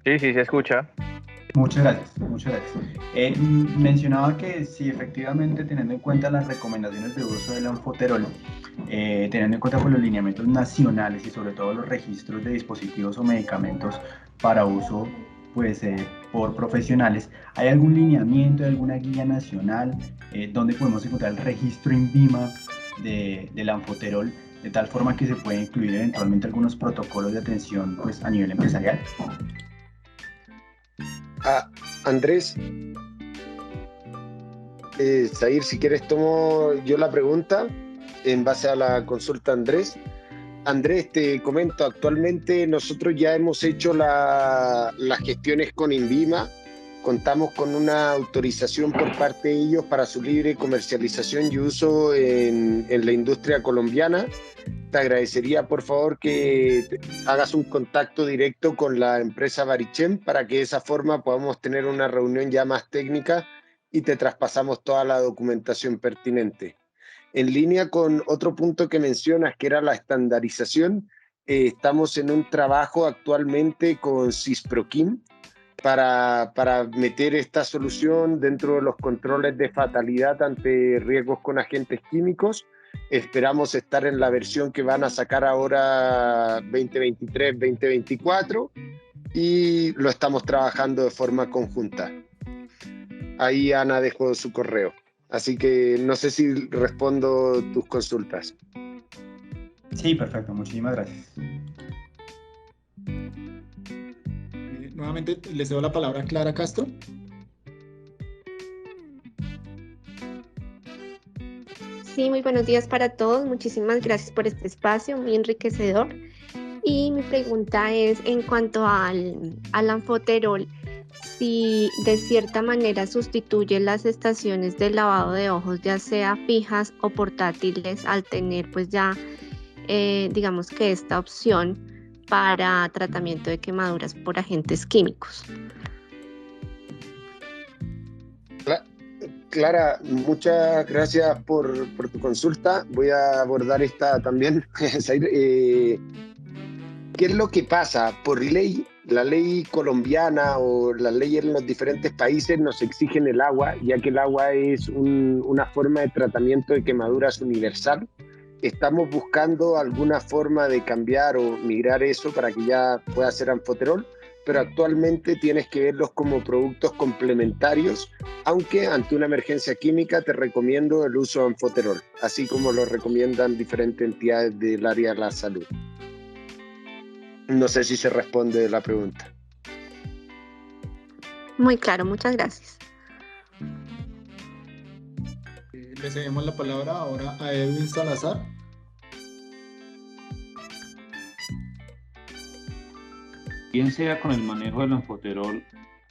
se escucha. Muchas gracias. Mencionaba que sí, efectivamente, teniendo en cuenta las recomendaciones de uso del Afoterol, teniendo en cuenta pues, los lineamientos nacionales y sobre todo los registros de dispositivos o medicamentos para uso pues, por profesionales, ¿hay algún lineamiento, alguna guía nacional donde podemos encontrar el registro INVIMA del Afoterol, de tal forma que se pueda incluir eventualmente algunos protocolos de atención pues, a nivel empresarial? Andrés, Zahir, si quieres tomo yo la pregunta en base a la consulta Andrés. Andrés, te comento, actualmente nosotros ya hemos hecho las gestiones con INVIMA, contamos con una autorización por parte de ellos para su libre comercialización y uso en la industria colombiana. Te agradecería por favor que hagas un contacto directo con la empresa Barichem para que de esa forma podamos tener una reunión ya más técnica y te traspasamos toda la documentación pertinente. En línea con otro punto que mencionas, que era la estandarización, estamos en un trabajo actualmente con Sisproquim para meter esta solución dentro de los controles de fatalidad ante riesgos con agentes químicos. Esperamos estar en la versión que van a sacar ahora 2023-2024 y lo estamos trabajando de forma conjunta. Ahí Ana dejó su correo. Así que no sé si respondo tus consultas. Sí, perfecto. Muchísimas gracias. Nuevamente le cedo la palabra a Clara Castro. Sí, muy buenos días para todos. Muchísimas gracias por este espacio, muy enriquecedor. Y mi pregunta es en cuanto al Afoterol, si de cierta manera sustituye las estaciones de lavado de ojos, ya sea fijas o portátiles, al tener pues ya, digamos que esta opción para tratamiento de quemaduras por agentes químicos. Clara, muchas gracias por tu consulta. Voy a abordar esta también. ¿Qué es lo que pasa? Por ley, la ley colombiana o las leyes en los diferentes países nos exigen el agua, ya que el agua es una forma de tratamiento de quemaduras universal. Estamos buscando alguna forma de cambiar o migrar eso para que ya pueda ser Afoterol, pero actualmente tienes que verlos como productos complementarios, aunque ante una emergencia química te recomiendo el uso de Afoterol, así como lo recomiendan diferentes entidades del área de la salud. No sé si se responde la pregunta. Muy claro, muchas gracias. Le cedemos la palabra ahora a Edwin Salazar. bien sea con el manejo del anfoterol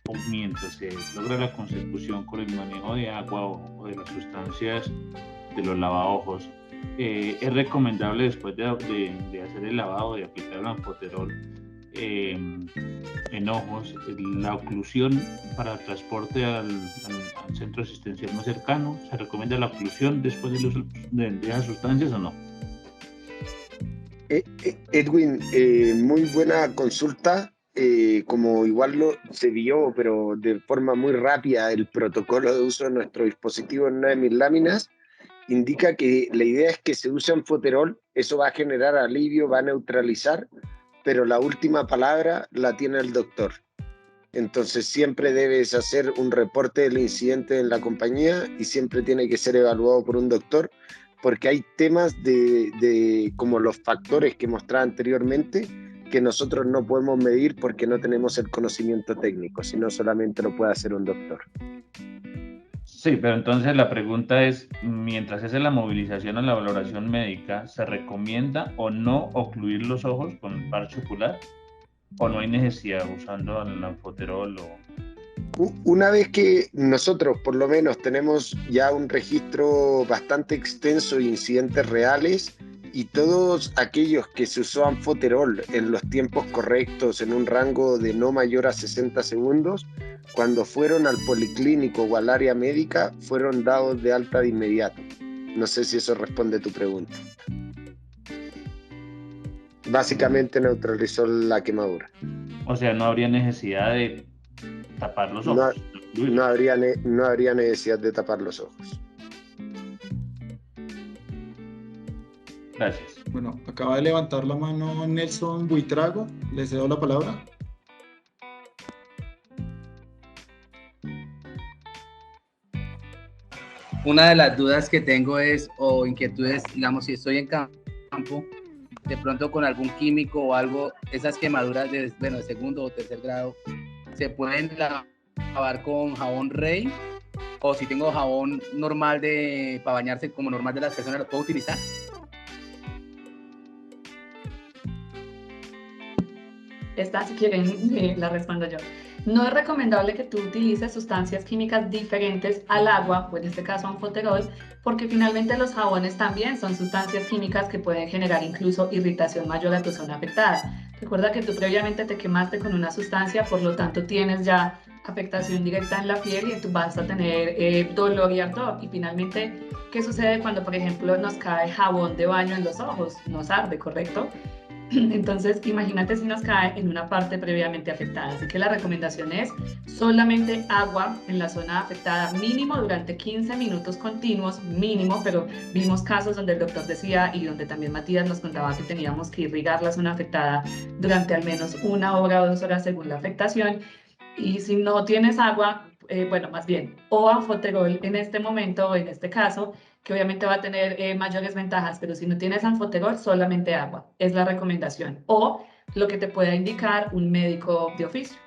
o mientras se logra la consecución con el manejo de agua o de las sustancias de los lavaojos, es recomendable después de hacer el lavado, de aplicar el anfoterol en ojos, la oclusión para transporte al centro asistencial más cercano. ¿Se recomienda la oclusión después del uso de esas sustancias o no? Edwin, muy buena consulta. Como igual se vio, pero de forma muy rápida, el protocolo de uso de nuestro dispositivo en una de mis láminas indica que la idea es que se use anfoterol. Eso va a generar alivio, va a neutralizar, pero la última palabra la tiene el doctor. Entonces siempre debes hacer un reporte del incidente en la compañía y siempre tiene que ser evaluado por un doctor, porque hay temas como los factores que mostraba anteriormente, que nosotros no podemos medir porque no tenemos el conocimiento técnico, sino solamente lo puede hacer un doctor. Sí, pero entonces la pregunta es, mientras hace la movilización o la valoración médica, ¿se recomienda o no ocluir los ojos con parche ocular? ¿O no hay necesidad usando el anfoterol? Una vez que nosotros por lo menos tenemos ya un registro bastante extenso de incidentes reales, y todos aquellos que se usó anfoterol en los tiempos correctos, en un rango de no mayor a 60 segundos, cuando fueron al policlínico o al área médica, fueron dados de alta de inmediato. No sé si eso responde a tu pregunta. Básicamente neutralizó la quemadura. O sea, no habría necesidad de tapar los ojos. No habría necesidad de tapar los ojos. Gracias. Bueno, acaba de levantar la mano Nelson Buitrago. Le cedo la palabra. Una de las dudas que tengo es, o inquietudes, digamos, si estoy en campo, de pronto con algún químico o algo, esas quemaduras de segundo o tercer grado, ¿se pueden lavar con jabón Rey? O si tengo jabón normal para bañarse como normal de las personas, ¿lo puedo utilizar? Esta, si quieren, la respondo yo. No es recomendable que tú utilices sustancias químicas diferentes al agua, o en este caso anfoterol, porque finalmente los jabones también son sustancias químicas que pueden generar incluso irritación mayor a tu zona afectada. Recuerda que tú previamente te quemaste con una sustancia, por lo tanto tienes ya afectación directa en la piel y tú vas a tener dolor y ardor. Y finalmente, ¿qué sucede cuando, por ejemplo, nos cae jabón de baño en los ojos? Nos arde, ¿correcto? Entonces, imagínate si nos cae en una parte previamente afectada. Así que la recomendación es solamente agua en la zona afectada, mínimo durante 15 minutos continuos, mínimo, pero vimos casos donde el doctor decía y donde también Matías nos contaba que teníamos que irrigar la zona afectada durante al menos 1 hora o 2 horas según la afectación. Y si no tienes agua, más bien, o anfoterol en este momento o en este caso, que obviamente va a tener mayores ventajas, pero si no tienes anfoterol, solamente agua, es la recomendación, o lo que te pueda indicar un médico de oficio.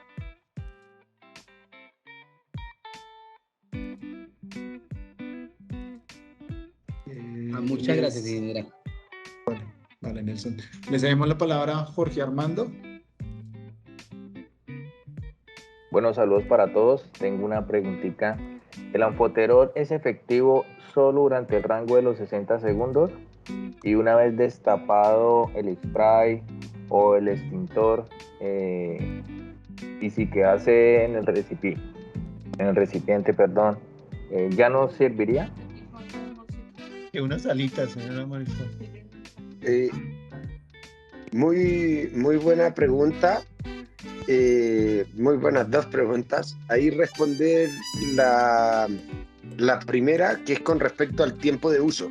Muchas gracias, señora. Vale, Nelson. Le cedemos la palabra a Jorge Armando. Bueno, saludos para todos. Tengo una preguntita. ¿El anfoterol es efectivo solo durante el rango de los 60 segundos? Y una vez destapado el spray o el extintor, y si quedase en el recipiente, ¿ya no serviría? Unas alitas, señora Marisol. Muy buena pregunta. Muy buenas dos preguntas. Ahí responder la primera, que es con respecto al tiempo de uso.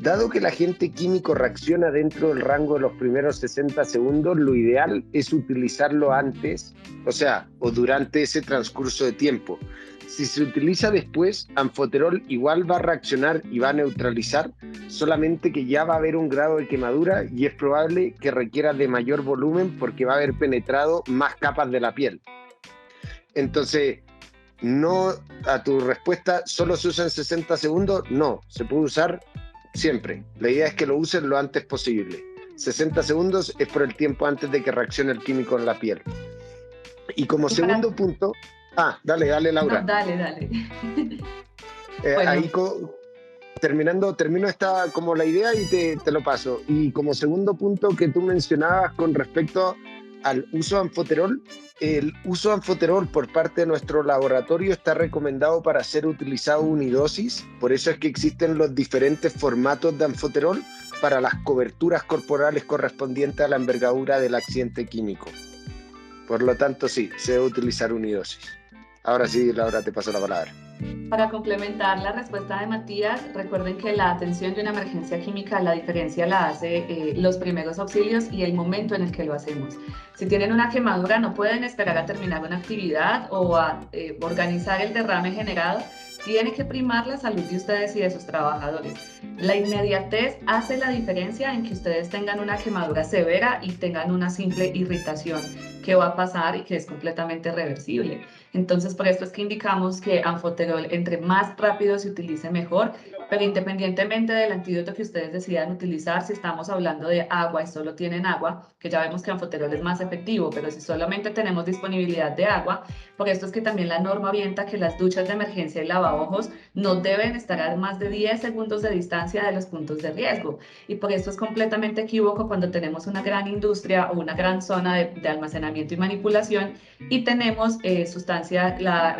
Dado que el agente químico reacciona dentro del rango de los primeros 60 segundos, lo ideal es utilizarlo antes, o durante ese transcurso de tiempo. Si se utiliza después, anfoterol igual va a reaccionar y va a neutralizar, solamente que ya va a haber un grado de quemadura y es probable que requiera de mayor volumen porque va a haber penetrado más capas de la piel. Entonces, no, a tu respuesta, ¿solo se usa en 60 segundos? No, se puede usar siempre. La idea es que lo usen lo antes posible. 60 segundos es por el tiempo antes de que reaccione el químico en la piel. Y como segundo punto... dale, Laura. No, dale. Bueno. Ahí termino como la idea y te lo paso. Y como segundo punto que tú mencionabas con respecto al uso de Anfoterol, el uso de Anfoterol por parte de nuestro laboratorio está recomendado para ser utilizado unidosis, por eso es que existen los diferentes formatos de Anfoterol para las coberturas corporales correspondientes a la envergadura del accidente químico. Por lo tanto, sí, se debe utilizar unidosis. Ahora sí, Laura, te paso la palabra. Para complementar la respuesta de Matías, recuerden que la atención de una emergencia química, la diferencia la hace los primeros auxilios y el momento en el que lo hacemos. Si tienen una quemadura, no pueden esperar a terminar una actividad o a organizar el derrame generado. Tiene que primar la salud de ustedes y de sus trabajadores. La inmediatez hace la diferencia en que ustedes tengan una quemadura severa y tengan una simple irritación que va a pasar y que es completamente reversible. Entonces, por esto es que indicamos que Anfoterol, entre más rápido se utilice, mejor, pero independientemente del antídoto que ustedes decidan utilizar, si estamos hablando de agua y solo tienen agua, que ya vemos que Anfoterol es más efectivo, pero si solamente tenemos disponibilidad de agua, por esto es que también la norma orienta que las duchas de emergencia y lavabojos no deben estar a más de 10 segundos de distancia de los puntos de riesgo. Y por esto es completamente equívoco cuando tenemos una gran industria o una gran zona de almacenamiento y manipulación y tenemos la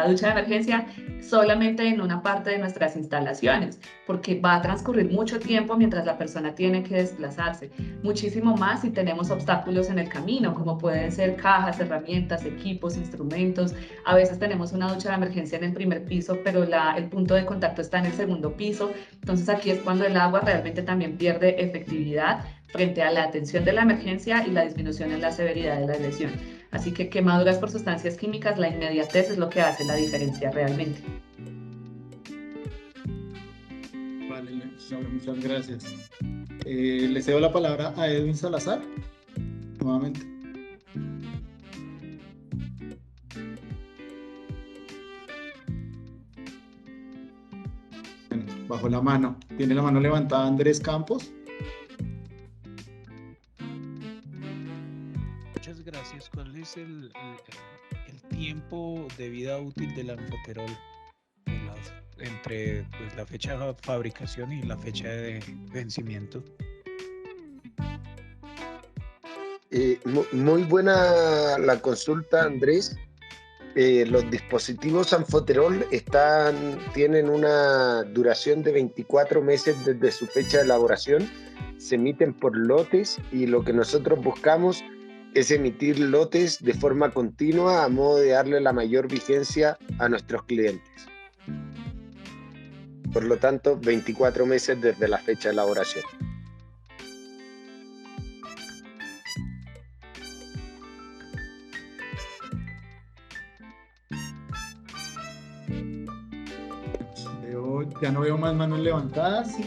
ducha de emergencia solamente en una parte de nuestras instalaciones, porque va a transcurrir mucho tiempo mientras la persona tiene que desplazarse. Muchísimo más si tenemos obstáculos en el camino, como pueden ser cajas, herramientas, equipos, instrumentos. A veces tenemos una ducha de emergencia en el primer piso, pero el punto de contacto está en el segundo piso. Entonces aquí es cuando el agua realmente también pierde efectividad frente a la atención de la emergencia y la disminución en la severidad de la lesión. Así que quemaduras por sustancias químicas, la inmediatez es lo que hace la diferencia realmente. Vale, muchas gracias. Le cedo la palabra a Edwin Salazar, nuevamente. Bajo la mano. Tiene la mano levantada Andrés Campos. Muchas gracias. ¿Cuál es el tiempo de vida útil del Anfoterol entre la fecha de fabricación y la fecha de vencimiento? Muy buena la consulta, Andrés. Los dispositivos Anfoterol tienen una duración de 24 meses desde su fecha de elaboración. Se emiten por lotes y lo que nosotros buscamos es emitir lotes de forma continua a modo de darle la mayor vigencia a nuestros clientes. Por lo tanto, 24 meses desde la fecha de elaboración. Ya no veo más manos levantadas. Sí.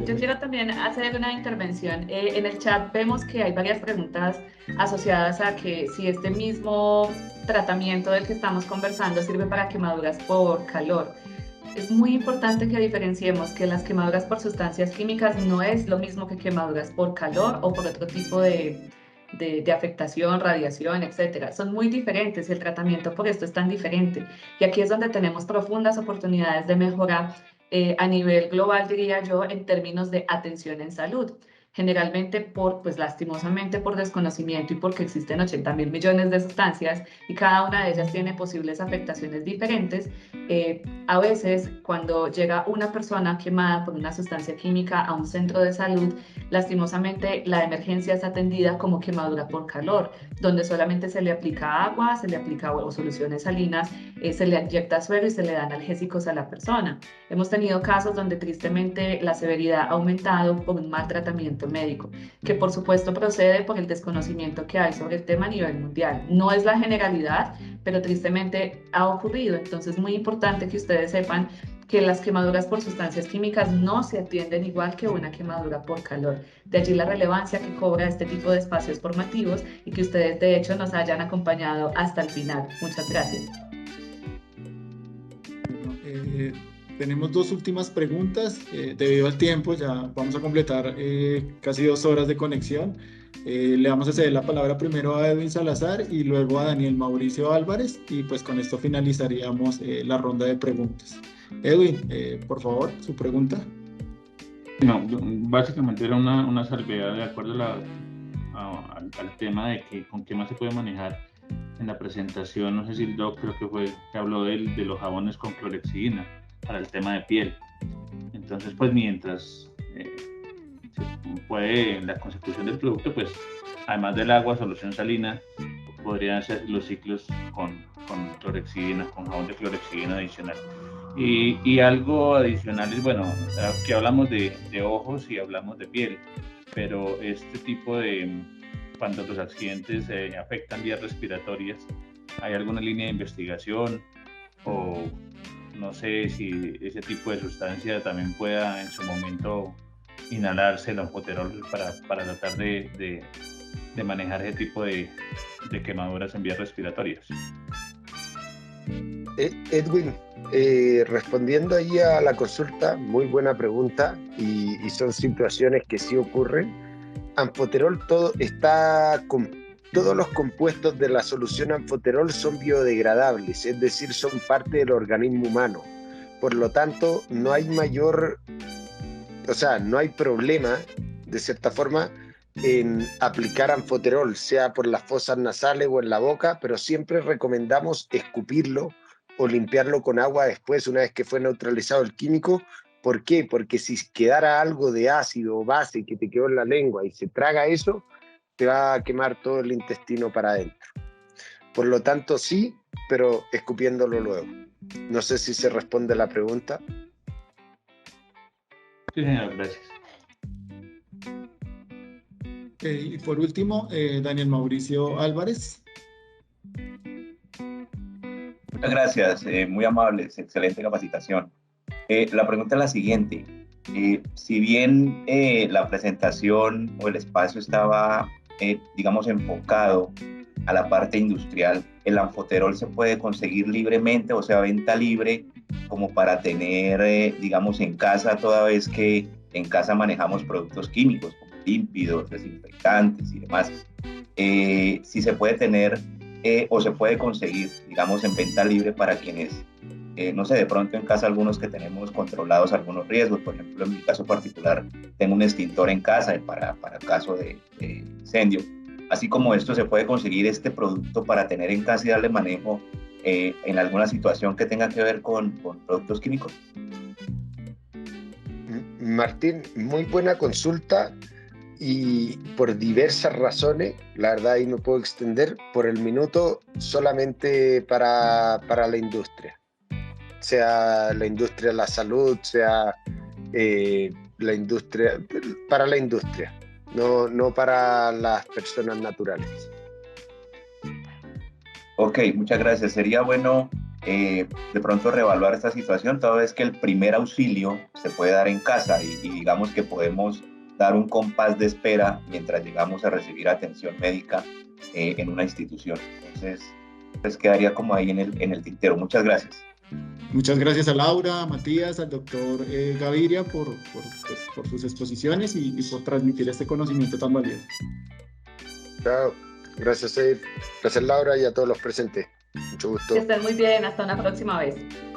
Yo quiero también hacer una intervención. En el chat vemos que hay varias preguntas asociadas a que si este mismo tratamiento del que estamos conversando sirve para quemaduras por calor. Es muy importante que diferenciemos que las quemaduras por sustancias químicas no es lo mismo que quemaduras por calor o por otro tipo de afectación, radiación, etcétera. Son muy diferentes y el tratamiento por esto es tan diferente. Y aquí es donde tenemos profundas oportunidades de mejora a nivel global, diría yo, en términos de atención en salud. Generalmente lastimosamente por desconocimiento y porque existen 80.000 millones de sustancias y cada una de ellas tiene posibles afectaciones diferentes, a veces cuando llega una persona quemada por una sustancia química a un centro de salud, lastimosamente la emergencia es atendida como quemadura por calor, donde solamente se le aplica agua, se le aplica soluciones salinas, se le inyecta suero y se le dan analgésicos a la persona. Hemos tenido casos donde tristemente la severidad ha aumentado por un mal tratamiento médico, que por supuesto procede por el desconocimiento que hay sobre el tema a nivel mundial. No es la generalidad, pero tristemente ha ocurrido. Entonces es muy importante que ustedes sepan que las quemaduras por sustancias químicas no se atienden igual que una quemadura por calor. De allí la relevancia que cobra este tipo de espacios formativos y que ustedes de hecho nos hayan acompañado hasta el final. Muchas gracias. tenemos dos últimas preguntas. Debido al tiempo, ya vamos a completar casi 2 horas de conexión. Le vamos a ceder la palabra primero a Edwin Salazar y luego a Daniel Mauricio Álvarez, y pues con esto finalizaríamos la ronda de preguntas. Edwin, por favor, su pregunta. No, básicamente era una salvedad de acuerdo al tema de que con qué más se puede manejar. En la presentación, no sé si el doc creo que fue que habló de los jabones con clorexidina para el tema de piel. Entonces, pues mientras se puede la consecución del producto, pues además del agua, solución salina, podrían ser los ciclos con clorexidina, con jabón de clorexidina adicional. Y algo adicional es, bueno, que hablamos de ojos y hablamos de piel, pero este tipo de, cuando los accidentes afectan vías respiratorias, ¿hay alguna línea de investigación o no sé si ese tipo de sustancia también pueda en su momento inhalarse el anfoterol para tratar de manejar ese tipo de quemaduras en vías respiratorias? Edwin, respondiendo ahí a la consulta, muy buena pregunta, y son situaciones que sí ocurren. Anfoterol todos los compuestos de la solución anfoterol son biodegradables, es decir, son parte del organismo humano. Por lo tanto, no hay problema, de cierta forma, en aplicar anfoterol, sea por las fosas nasales o en la boca, pero siempre recomendamos escupirlo o limpiarlo con agua después, una vez que fue neutralizado el químico. ¿Por qué? Porque si quedara algo de ácido o base que te quedó en la lengua y se traga eso, te va a quemar todo el intestino para adentro. Por lo tanto, sí, pero escupiéndolo luego. No sé si se responde la pregunta. Sí, señor, gracias. Y por último, Daniel Mauricio Álvarez. Muchas gracias, muy amables, excelente capacitación. La pregunta es la siguiente. Si bien la presentación o el espacio estaba, digamos, enfocado a la parte industrial, el anfoterol se puede conseguir libremente, o sea, venta libre, como para tener, digamos, en casa, toda vez que en casa manejamos productos químicos, como límpidos, desinfectantes y demás. Si se puede tener o se puede conseguir, digamos, en venta libre para quienes, no sé, de pronto en casa algunos que tenemos controlados algunos riesgos. Por ejemplo, en mi caso particular, tengo un extintor en casa para caso de incendio. Así como esto, se puede conseguir este producto para tener en casa y darle manejo en alguna situación que tenga que ver con productos químicos. Martín, muy buena consulta, y por diversas razones, la verdad ahí me puedo extender por el minuto, solamente para la industria, sea la industria de la salud, sea la industria, para la industria, no para las personas naturales. Ok, muchas gracias. Sería bueno de pronto reevaluar esta situación, toda vez que el primer auxilio se puede dar en casa y digamos que podemos dar un compás de espera mientras llegamos a recibir atención médica en una institución. Entonces, pues quedaría como ahí en el tintero. Muchas gracias. Muchas gracias a Laura, a Matías, al doctor Gaviria por sus exposiciones y por transmitir este conocimiento tan valioso. Chao. Gracias, Ed. Gracias, Laura, y a todos los presentes. Mucho gusto. Que estén muy bien. Hasta una próxima vez.